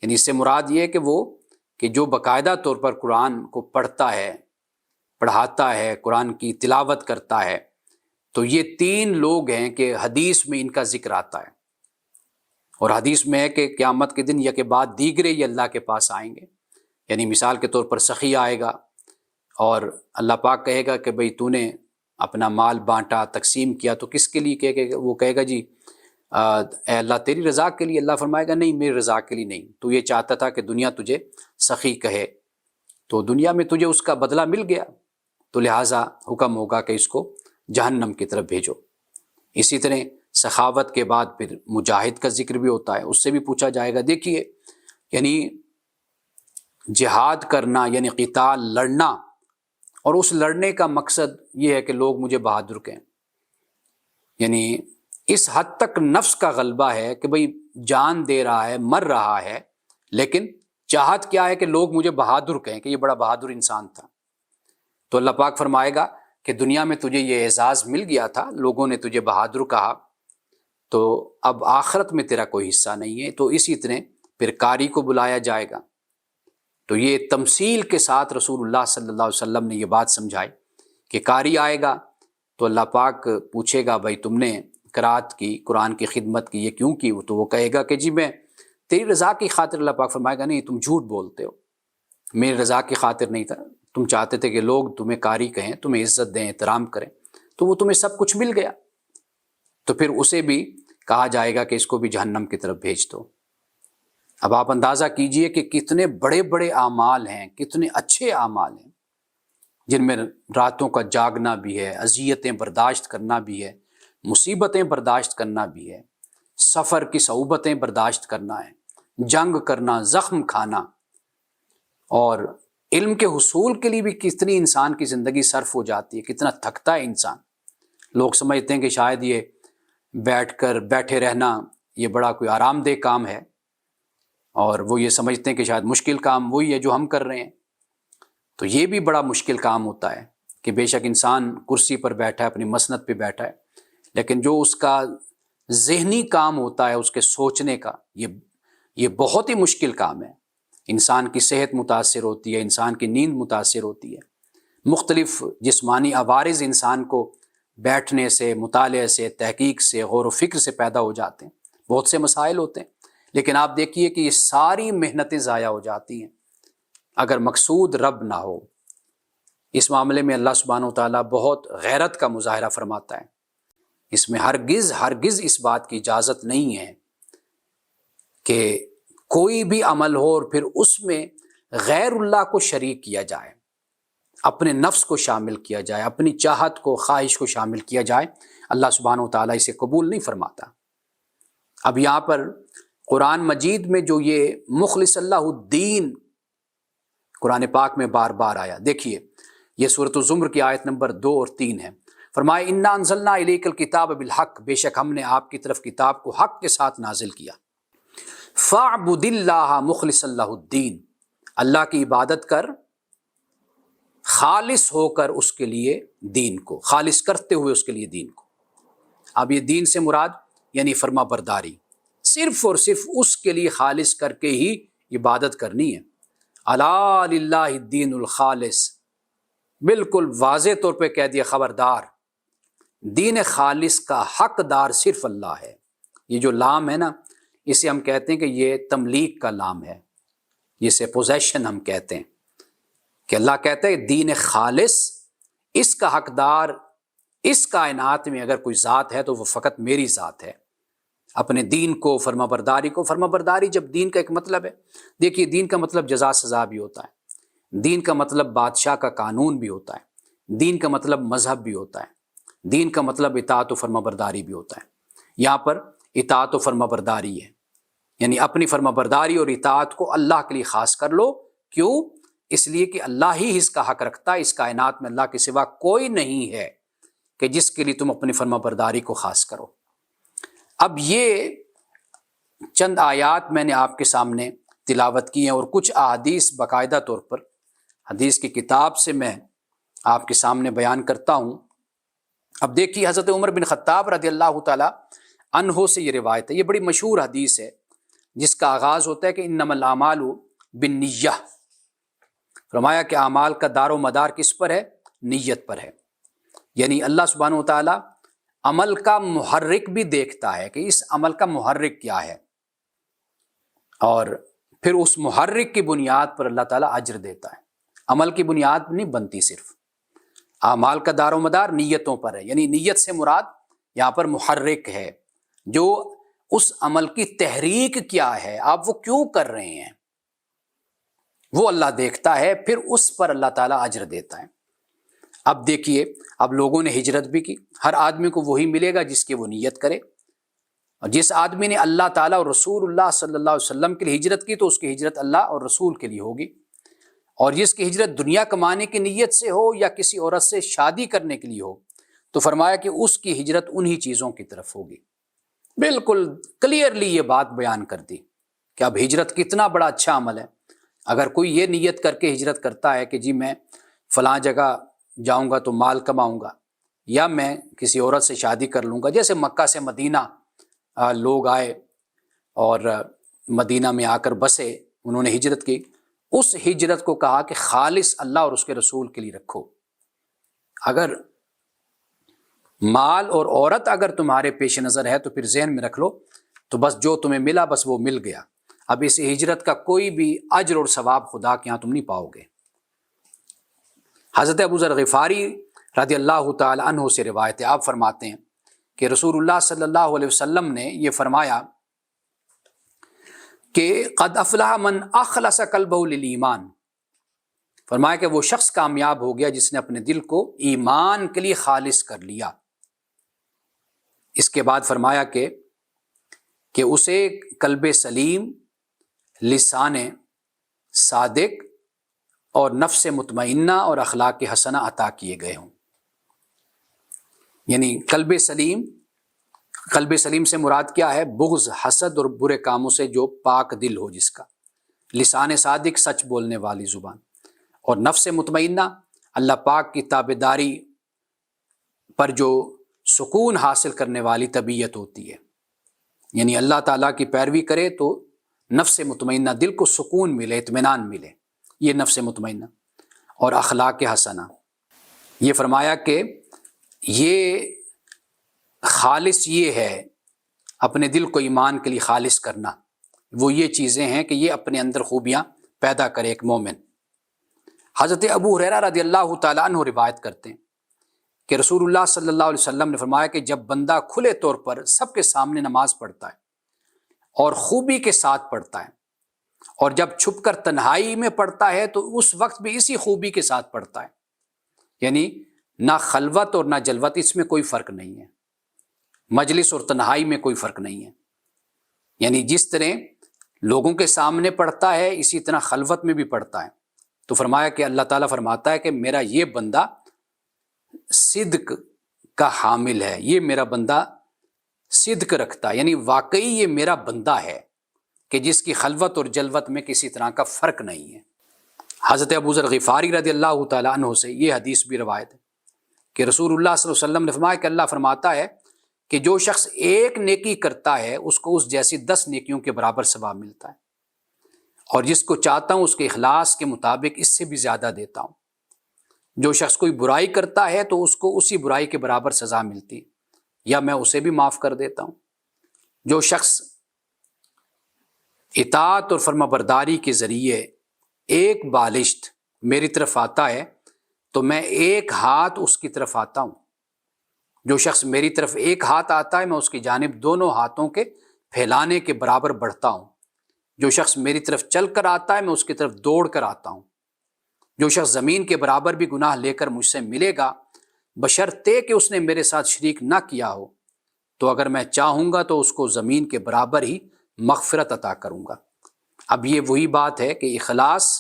یعنی اس سے مراد یہ ہے کہ وہ کہ جو باقاعدہ طور پر قرآن کو پڑھتا ہے، پڑھاتا ہے، قرآن کی تلاوت کرتا ہے۔ تو یہ تین لوگ ہیں کہ حدیث میں ان کا ذکر آتا ہے، اور حدیث میں ہے کہ قیامت کے دن یک بعد دیگرے یہ اللہ کے پاس آئیں گے، یعنی مثال کے طور پر سخی آئے گا اور اللہ پاک کہے گا کہ بھئی تو نے اپنا مال بانٹا، تقسیم کیا تو کس کے لیے کہے گا؟ وہ کہے گا جی اے اللہ تیری رضا کے لیے۔ اللہ فرمائے گا نہیں، میری رضا کے لیے نہیں، تو یہ چاہتا تھا کہ دنیا تجھے سخی کہے، تو دنیا میں تجھے اس کا بدلہ مل گیا، تو لہٰذا حکم ہوگا کہ اس کو جہنم کی طرف بھیجو۔ اسی طرح سخاوت کے بعد پھر مجاہد کا ذکر بھی ہوتا ہے، اس سے بھی پوچھا جائے گا۔ دیکھیے یعنی جہاد کرنا یعنی قتال، لڑنا، اور اس لڑنے کا مقصد یہ ہے کہ لوگ مجھے بہادر کہیں، یعنی اس حد تک نفس کا غلبہ ہے کہ بھئی جان دے رہا ہے، مر رہا ہے، لیکن چاہت کیا ہے کہ لوگ مجھے بہادر کہیں کہ یہ بڑا بہادر انسان تھا۔ تو اللہ پاک فرمائے گا کہ دنیا میں تجھے یہ اعزاز مل گیا تھا، لوگوں نے تجھے بہادر کہا، تو اب آخرت میں تیرا کوئی حصہ نہیں ہے۔ تو اسی طرح پھر قاری کو بلایا جائے گا۔ تو یہ تمثیل کے ساتھ رسول اللہ صلی اللہ علیہ وسلم نے یہ بات سمجھائی کہ قاری آئے گا تو اللہ پاک پوچھے گا بھائی تم نے قرات کی، قرآن کی خدمت کی، یہ کیوں کی؟ تو وہ کہے گا کہ جی میں تیری رضا کی خاطر۔ اللہ پاک فرمائے گا نہیں، تم جھوٹ بولتے ہو، میری رضا کی خاطر نہیں تھا، تم چاہتے تھے کہ لوگ تمہیں قاری کہیں، تمہیں عزت دیں، احترام کریں، تو وہ تمہیں سب کچھ مل گیا۔ تو پھر اسے بھی کہا جائے گا کہ اس کو بھی جہنم کی طرف بھیج دو۔ اب آپ اندازہ کیجئے کہ کتنے بڑے بڑے اعمال ہیں، کتنے اچھے اعمال ہیں، جن میں راتوں کا جاگنا بھی ہے، اذیتیں برداشت کرنا بھی ہے، مصیبتیں برداشت کرنا بھی ہے، سفر کی صعوبتیں برداشت کرنا ہے، جنگ کرنا، زخم کھانا، اور علم کے حصول کے لیے بھی کتنی انسان کی زندگی صرف ہو جاتی ہے، کتنا تھکتا ہے انسان۔ لوگ سمجھتے ہیں کہ شاید یہ بیٹھے رہنا یہ بڑا کوئی آرام دہ کام ہے، اور وہ یہ سمجھتے ہیں کہ شاید مشکل کام وہی ہے جو ہم کر رہے ہیں۔ تو یہ بھی بڑا مشکل کام ہوتا ہے کہ بے شک انسان کرسی پر بیٹھا ہے، اپنی مسند پہ بیٹھا ہے، لیکن جو اس کا ذہنی کام ہوتا ہے، اس کے سوچنے کا، یہ بہت ہی مشکل کام ہے۔ انسان کی صحت متاثر ہوتی ہے، انسان کی نیند متاثر ہوتی ہے، مختلف جسمانی عوارض انسان کو بیٹھنے سے، مطالعے سے، تحقیق سے، غور و فکر سے پیدا ہو جاتے ہیں، بہت سے مسائل ہوتے ہیں، لیکن آپ دیکھیے کہ یہ ساری محنتیں ضائع ہو جاتی ہیں اگر مقصود رب نہ ہو۔ اس معاملے میں اللہ سبحانہ وتعالیٰ بہت غیرت کا مظاہرہ فرماتا ہے۔ اس میں ہرگز اس بات کی اجازت نہیں ہے کہ کوئی بھی عمل ہو اور پھر اس میں غیر اللہ کو شریک کیا جائے، اپنے نفس کو شامل کیا جائے، اپنی چاہت کو، خواہش کو شامل کیا جائے۔ اللہ سبحانہ وتعالیٰ اسے قبول نہیں فرماتا۔ اب یہاں پر قرآن مجید میں جو یہ مخلص اللہ الدین قرآن پاک میں بار بار آیا، دیکھیے یہ سورۃ الزمر کی آیت نمبر 2 اور 3 ہے۔ فرمایا انا انزلنا الیک الکتاب بالحق، بے شک ہم نے آپ کی طرف کتاب کو حق کے ساتھ نازل کیا۔ فاعبد اللہ مخلص اللہ الدین، اللہ کی عبادت کر خالص ہو کر اس کے لیے دین کو، خالص کرتے ہوئے اس کے لیے دین کو۔ اب یہ دین سے مراد یعنی فرما برداری، صرف اور صرف اس کے لیے خالص کر کے ہی عبادت کرنی ہے۔ الا للہ الدین الخالص، بالکل واضح طور پہ کہہ دیا خبردار، دین خالص کا حقدار صرف اللہ ہے۔ یہ جو لام ہے نا، اسے ہم کہتے ہیں کہ یہ تملیک کا لام ہے، جسے پوزیشن ہم کہتے ہیں، کہ اللہ کہتا ہے دین خالص، اس کا حقدار اس کائنات میں اگر کوئی ذات ہے تو وہ فقط میری ذات ہے۔ اپنے دین کو، فرما برداری کو. فرما برداری جب دین کا ایک مطلب ہے، دیکھیے دین کا مطلب جزا سزا بھی ہوتا ہے، دین کا مطلب بادشاہ کا قانون بھی ہوتا ہے، دین کا مطلب مذہب بھی ہوتا ہے، دین کا مطلب اطاعت و فرما برداری بھی ہوتا ہے. یہاں پر اطاعت و فرما برداری ہے، یعنی اپنی فرما برداری اور اطاعت کو اللہ کے لیے خاص کر لو. کیوں؟ اس لیے کہ اللہ ہی اس کا حق رکھتا ہے، اس کائنات میں اللہ کے سوا کوئی نہیں ہے کہ جس کے لیے تم اپنی فرما برداری کو خاص کرو. اب یہ چند آیات میں نے آپ کے سامنے تلاوت کی ہیں، اور کچھ احادیث باقاعدہ طور پر حدیث کی کتاب سے میں آپ کے سامنے بیان کرتا ہوں. اب دیکھیے حضرت عمر بن خطاب رضی اللہ تعالی عنہ سے یہ روایت ہے، یہ بڑی مشہور حدیث ہے جس کا آغاز ہوتا ہے کہ انما الاعمال بالنیہ. فرمایا کہ اعمال کا دار و مدار کس پر ہے؟ نیت پر ہے. یعنی اللہ سبحانہ و تعالیٰ عمل کا محرک بھی دیکھتا ہے کہ اس عمل کا محرک کیا ہے، اور پھر اس محرک کی بنیاد پر اللہ تعالیٰ اجر دیتا ہے. عمل کی بنیاد نہیں بنتی، صرف اعمال کا دار و مدار نیتوں پر ہے. یعنی نیت سے مراد یہاں پر محرک ہے، جو اس عمل کی تحریک کیا ہے، آپ وہ کیوں کر رہے ہیں، وہ اللہ دیکھتا ہے، پھر اس پر اللہ تعالیٰ اجر دیتا ہے. اب دیکھیے، اب لوگوں نے ہجرت بھی کی، ہر آدمی کو وہی ملے گا جس کی وہ نیت کرے. اور جس آدمی نے اللہ تعالیٰ اور رسول اللہ صلی اللہ علیہ وسلم کے لیے ہجرت کی تو اس کی ہجرت اللہ اور رسول کے لیے ہوگی. اور جس کی ہجرت دنیا کمانے کی نیت سے ہو یا کسی عورت سے شادی کرنے کے لیے ہو تو فرمایا کہ اس کی ہجرت انہی چیزوں کی طرف ہوگی. بالکل کلیئرلی یہ بات بیان کر دی کہ اب ہجرت کتنا بڑا اچھا عمل ہے. اگر کوئی یہ نیت کر کے ہجرت کرتا ہے کہ جی میں فلاں جگہ جاؤں گا تو مال کماؤں گا، یا میں کسی عورت سے شادی کر لوں گا، جیسے مکہ سے مدینہ لوگ آئے اور مدینہ میں آ کر بسے، انہوں نے ہجرت کی، اس ہجرت کو کہا کہ خالص اللہ اور اس کے رسول کے لیے رکھو. اگر مال اور عورت اگر تمہارے پیش نظر ہے تو پھر ذہن میں رکھ لو تو بس جو تمہیں ملا بس وہ مل گیا. اب اس ہجرت کا کوئی بھی اجر اور ثواب خدا کے ہاں تم نہیں پاؤ گے. حضرت ابو ذر غفاری رضی اللہ تعالی عنہ سے روایت ہے، آپ فرماتے ہیں کہ رسول اللہ صلی اللہ علیہ وسلم نے یہ فرمایا کہ قد افلح من اخلص قلبہ للایمان. فرمایا کہ وہ شخص کامیاب ہو گیا جس نے اپنے دل کو ایمان کے لیے خالص کر لیا. اس کے بعد فرمایا کہ اسے قلب سلیم، لسان صادق اور نفس مطمئنہ اور اخلاق حسنہ عطا کیے گئے ہوں. یعنی قلب سلیم سے مراد کیا ہے؟ بغض، حسد اور برے کاموں سے جو پاک دل ہو جس کا. لسان صادق، سچ بولنے والی زبان. اور نفس مطمئنہ، اللہ پاک کی تابعداری پر جو سکون حاصل کرنے والی طبیعت ہوتی ہے. یعنی اللہ تعالیٰ کی پیروی کرے تو نفس مطمئنہ، دل کو سکون ملے، اطمینان ملے، یہ نفس مطمئنہ. اور اخلاق حسنہ، یہ فرمایا کہ یہ خالص یہ ہے اپنے دل کو ایمان کے لیے خالص کرنا. وہ یہ چیزیں ہیں کہ یہ اپنے اندر خوبیاں پیدا کرے ایک مومن. حضرت ابو ہریرہ رضی اللہ تعالیٰ عنہ روایت کرتے ہیں کہ رسول اللہ صلی اللہ علیہ وسلم نے فرمایا کہ جب بندہ کھلے طور پر سب کے سامنے نماز پڑھتا ہے اور خوبی کے ساتھ پڑھتا ہے، اور جب چھپ کر تنہائی میں پڑھتا ہے تو اس وقت بھی اسی خوبی کے ساتھ پڑھتا ہے. یعنی نہ خلوت اور نہ جلوت، اس میں کوئی فرق نہیں ہے. مجلس اور تنہائی میں کوئی فرق نہیں ہے. یعنی جس طرح لوگوں کے سامنے پڑھتا ہے اسی طرح خلوت میں بھی پڑھتا ہے. تو فرمایا کہ اللہ تعالیٰ فرماتا ہے کہ میرا یہ بندہ صدق کا حامل ہے، یہ میرا بندہ صدق رکھتا ہے، یعنی واقعی یہ میرا بندہ ہے کہ جس کی خلوت اور جلوت میں کسی طرح کا فرق نہیں ہے. حضرت ابو ذر غفاری رضی اللہ تعالیٰ عنہ سے یہ حدیث بھی روایت ہے کہ رسول اللہ صلی اللہ علیہ وسلم نے فرمایا کہ اللہ فرماتا ہے کہ جو شخص ایک نیکی کرتا ہے اس کو اس جیسی 10 نیکیوں کے برابر ثواب ملتا ہے، اور جس کو چاہتا ہوں اس کے اخلاص کے مطابق اس سے بھی زیادہ دیتا ہوں. جو شخص کوئی برائی کرتا ہے تو اس کو اسی برائی کے برابر سزا ملتی یا میں اسے بھی معاف کر دیتا ہوں. جو شخص اطاعت اور فرما برداری کے ذریعے ایک بالشت میری طرف آتا ہے تو میں ایک ہاتھ اس کی طرف آتا ہوں. جو شخص میری طرف ایک ہاتھ آتا ہے میں اس کی جانب دونوں ہاتھوں کے پھیلانے کے برابر بڑھتا ہوں۔ جو شخص میری طرف چل کر آتا ہے میں اس کی طرف دوڑ کر آتا ہوں۔ جو شخص زمین کے برابر بھی گناہ لے کر مجھ سے ملے گا بشرطے کہ اس نے میرے ساتھ شریک نہ کیا ہو، تو اگر میں چاہوں گا تو اس کو زمین کے برابر ہی مغفرت عطا کروں گا۔ اب یہ وہی بات ہے کہ اخلاص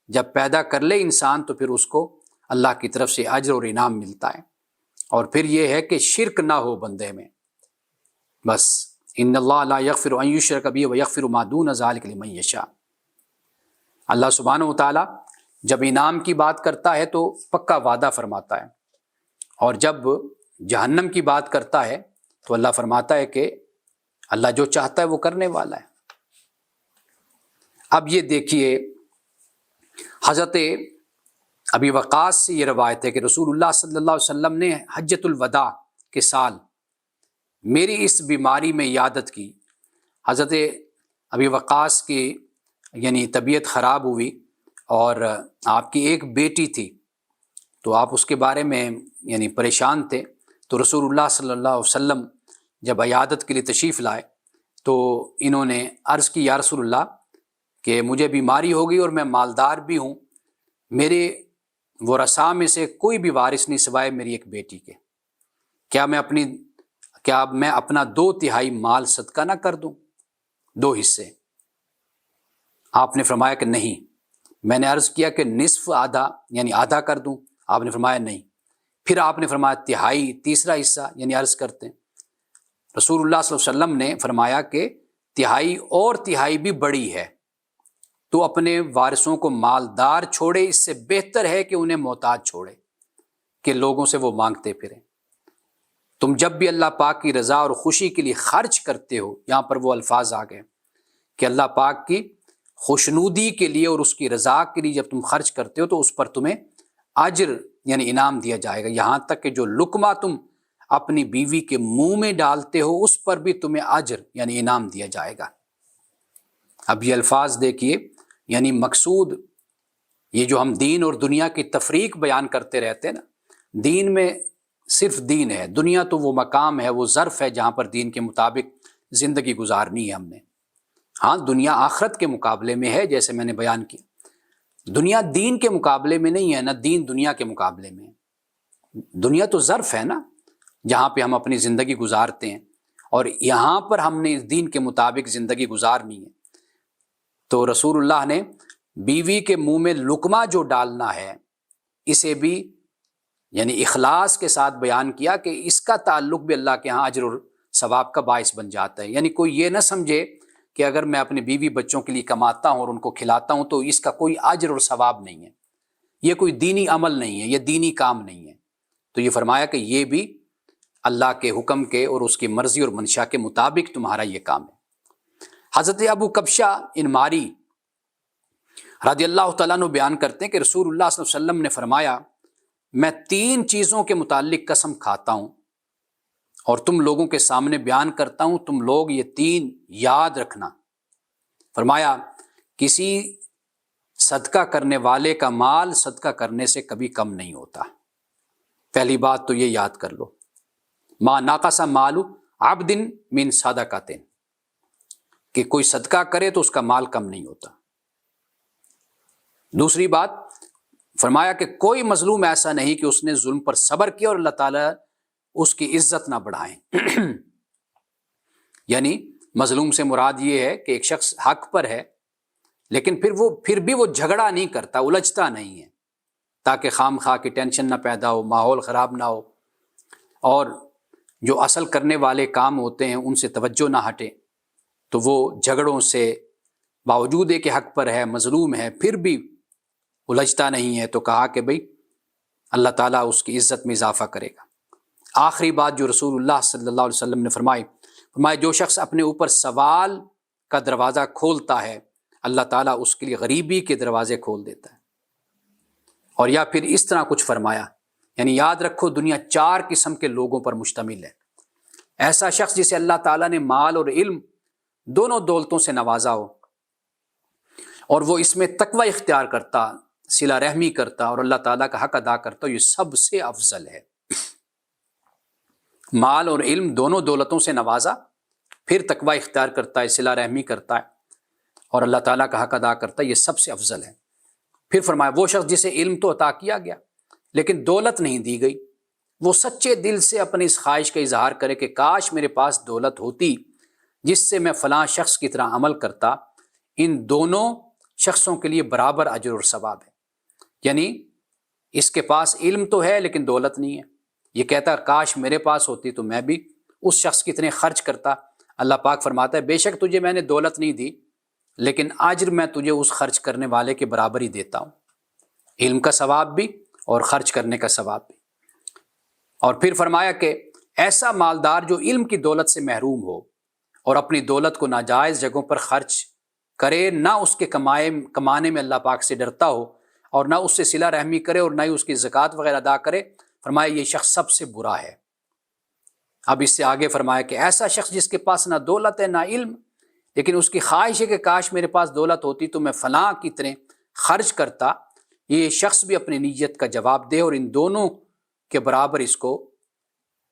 جب پیدا کر لے انسان تو پھر اس کو اللہ کی طرف سے اجر اور انعام ملتا ہے۔ اور پھر یہ ہے کہ شرک نہ ہو بندے میں، بس ان اللہ لا یغفر ان یشرک بہ ویغفر ما دون ذلک لمن یشاء۔ اللہ سبحانہ و تعالیٰ جب انعام کی بات کرتا ہے تو پکا وعدہ فرماتا ہے، اور جب جہنم کی بات کرتا ہے تو اللہ فرماتا ہے کہ اللہ جو چاہتا ہے وہ کرنے والا ہے۔ اب یہ دیکھیے حضرت ابی وقاص سے یہ روایت ہے کہ رسول اللہ صلی اللہ علیہ وسلم نے حجۃ الوداع کے سال میری اس بیماری میں عیادت کی۔ حضرت ابی وقاص کی یعنی طبیعت خراب ہوئی اور آپ کی ایک بیٹی تھی، تو آپ اس کے بارے میں یعنی پریشان تھے، تو رسول اللہ صلی اللہ علیہ وسلم جب عیادت کے لیے تشریف لائے تو انہوں نے عرض کی یا رسول اللہ کہ مجھے بیماری ہو گئی اور میں مالدار بھی ہوں، میرے ورثاء میں سے کوئی بھی وارث نہیں سوائے میری ایک بیٹی کے، کیا میں اپنا 2/3 مال صدقہ نہ کر دوں، 2 حصے؟ آپ نے فرمایا کہ نہیں۔ میں نے عرض کیا کہ نصف آدھا یعنی آدھا کر دوں؟ آپ نے فرمایا نہیں۔ پھر آپ نے فرمایا 1/3 تیسرا حصہ یعنی عرض کرتے ہیں۔ رسول اللہ صلی اللہ علیہ وسلم نے فرمایا کہ 1/3 اور 1/3 بھی بڑی ہے، تو اپنے وارثوں کو مالدار چھوڑے، اس سے بہتر ہے کہ انہیں محتاج چھوڑے کہ لوگوں سے وہ مانگتے پھریں۔ تم جب بھی اللہ پاک کی رضا اور خوشی کے لیے خرچ کرتے ہو، یہاں پر وہ الفاظ آ گئے کہ اللہ پاک کی خوشنودی کے لیے اور اس کی رضا کے لیے جب تم خرچ کرتے ہو تو اس پر تمہیں اجر یعنی انعام دیا جائے گا، یہاں تک کہ جو لقمہ تم اپنی بیوی کے منہ میں ڈالتے ہو اس پر بھی تمہیں اجر یعنی انعام دیا جائے گا۔ اب یہ الفاظ دیکھیے، یعنی مقصود یہ جو ہم دین اور دنیا کی تفریق بیان کرتے رہتے ہیں نا، دین میں صرف دین ہے، دنیا تو وہ مقام ہے، وہ ظرف ہے جہاں پر دین کے مطابق زندگی گزارنی ہے ہم نے۔ ہاں دنیا آخرت کے مقابلے میں ہے، جیسے میں نے بیان کیا، دنیا دین کے مقابلے میں نہیں ہے، نہ دین دنیا کے مقابلے میں ہے۔ دنیا تو ظرف ہے نا جہاں پہ ہم اپنی زندگی گزارتے ہیں، اور یہاں پر ہم نے دین کے مطابق زندگی گزارنی ہے۔ تو رسول اللہ نے بیوی کے منہ میں لقمہ جو ڈالنا ہے اسے بھی یعنی اخلاص کے ساتھ بیان کیا کہ اس کا تعلق بھی اللہ کے ہاں اجر اور ثواب کا باعث بن جاتا ہے۔ یعنی کوئی یہ نہ سمجھے کہ اگر میں اپنے بیوی بچوں کے لیے کماتا ہوں اور ان کو کھلاتا ہوں تو اس کا کوئی اجر اور ثواب نہیں ہے، یہ کوئی دینی عمل نہیں ہے، یہ دینی کام نہیں ہے۔ تو یہ فرمایا کہ یہ بھی اللہ کے حکم کے اور اس کی مرضی اور منشا کے مطابق تمہارا یہ کام ہے۔ حضرت ابو کبشہ انماری رضی اللہ تعالیٰ عنہ بیان کرتے ہیں کہ رسول اللہ صلی اللہ علیہ وسلم نے فرمایا، میں 3 چیزوں کے متعلق قسم کھاتا ہوں اور تم لوگوں کے سامنے بیان کرتا ہوں، تم لوگ یہ 3 یاد رکھنا۔ فرمایا کسی صدقہ کرنے والے کا مال صدقہ کرنے سے کبھی کم نہیں ہوتا۔ پہلی بات تو یہ یاد کر لو، ما ناقص مال عبد من صدقۃ، کہ کوئی صدقہ کرے تو اس کا مال کم نہیں ہوتا۔ دوسری بات فرمایا کہ کوئی مظلوم ایسا نہیں کہ اس نے ظلم پر صبر کیا اور اللہ تعالیٰ اس کی عزت نہ بڑھائیں۔ یعنی مظلوم سے مراد یہ ہے کہ ایک شخص حق پر ہے لیکن پھر بھی وہ جھگڑا نہیں کرتا، الجھتا نہیں ہے، تاکہ خام خواہ کی ٹینشن نہ پیدا ہو، ماحول خراب نہ ہو، اور جو اصل کرنے والے کام ہوتے ہیں ان سے توجہ نہ ہٹے، تو وہ جھگڑوں سے باوجود ہے کہ حق پر ہے، مظلوم ہے، پھر بھی الجھتا نہیں ہے، تو کہا کہ بھئی اللہ تعالیٰ اس کی عزت میں اضافہ کرے گا۔ آخری بات جو رسول اللہ صلی اللہ علیہ وسلم نے فرمایا جو شخص اپنے اوپر سوال کا دروازہ کھولتا ہے اللہ تعالیٰ اس کے لیے غریبی کے دروازے کھول دیتا ہے۔ اور یا پھر اس طرح کچھ فرمایا، یعنی یاد رکھو دنیا 4 قسم کے لوگوں پر مشتمل ہے۔ ایسا شخص جسے اللہ تعالیٰ نے مال اور علم دونوں دولتوں سے نوازا ہو اور وہ اس میں تقوی اختیار کرتا، صلہ رحمی کرتا اور اللہ تعالیٰ کا حق ادا کرتا، یہ سب سے افضل ہے۔ مال اور علم دونوں دولتوں سے نوازا پھر تقوی اختیار کرتا ہے، صلہ رحمی کرتا ہے اور اللہ تعالیٰ کا حق ادا کرتا ہے، یہ سب سے افضل ہے۔ پھر فرمایا وہ شخص جسے علم تو عطا کیا گیا لیکن دولت نہیں دی گئی، وہ سچے دل سے اپنی اس خواہش کا اظہار کرے کہ کاش میرے پاس دولت ہوتی جس سے میں فلاں شخص کی طرح عمل کرتا۔ ان دونوں شخصوں کے لیے برابر اجر اور ثواب ہے۔ یعنی اس کے پاس علم تو ہے لیکن دولت نہیں ہے، یہ کہتا ہے کاش میرے پاس ہوتی تو میں بھی اس شخص کی طرح خرچ کرتا۔ اللہ پاک فرماتا ہے بے شک تجھے میں نے دولت نہیں دی لیکن اجر میں تجھے اس خرچ کرنے والے کے برابر ہی دیتا ہوں، علم کا ثواب بھی اور خرچ کرنے کا ثواب بھی۔ اور پھر فرمایا کہ ایسا مالدار جو علم کی دولت سے محروم ہو اور اپنی دولت کو ناجائز جگہوں پر خرچ کرے، نہ اس کے کمانے میں اللہ پاک سے ڈرتا ہو اور نہ اس سے صلہ رحمی کرے اور نہ ہی اس کی زکوٰۃ وغیرہ ادا کرے، فرمایا یہ شخص سب سے برا ہے۔ اب اس سے آگے فرمایا کہ ایسا شخص جس کے پاس نہ دولت ہے نہ علم لیکن اس کی خواہش ہے کہ کاش میرے پاس دولت ہوتی تو میں فلاں کی طرح خرچ کرتا، یہ شخص بھی اپنی نیت کا جواب دے اور ان دونوں کے برابر اس کو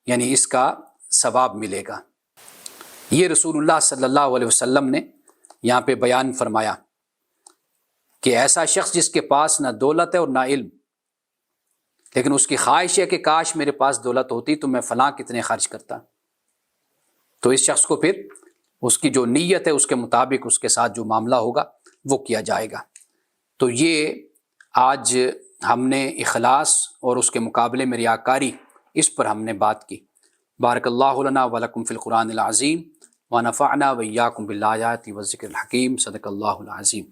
یعنی اس کا ثواب ملے گا۔ یہ رسول اللہ صلی اللہ علیہ وسلم نے یہاں پہ بیان فرمایا کہ ایسا شخص جس کے پاس نہ دولت ہے اور نہ علم لیکن اس کی خواہش ہے کہ کاش میرے پاس دولت ہوتی تو میں فلاں کتنے خرچ کرتا، تو اس شخص کو پھر اس کی جو نیت ہے اس کے مطابق اس کے ساتھ جو معاملہ ہوگا وہ کیا جائے گا۔ تو یہ آج ہم نے اخلاص اور اس کے مقابلے میں ریاکاری، اس پر ہم نے بات کی۔ بارک اللہ لنا ولکم فی القرآن العظیم ونفعنا وإیاکم بالآیات والذکر الحکیم، صدق اللہ العظیم۔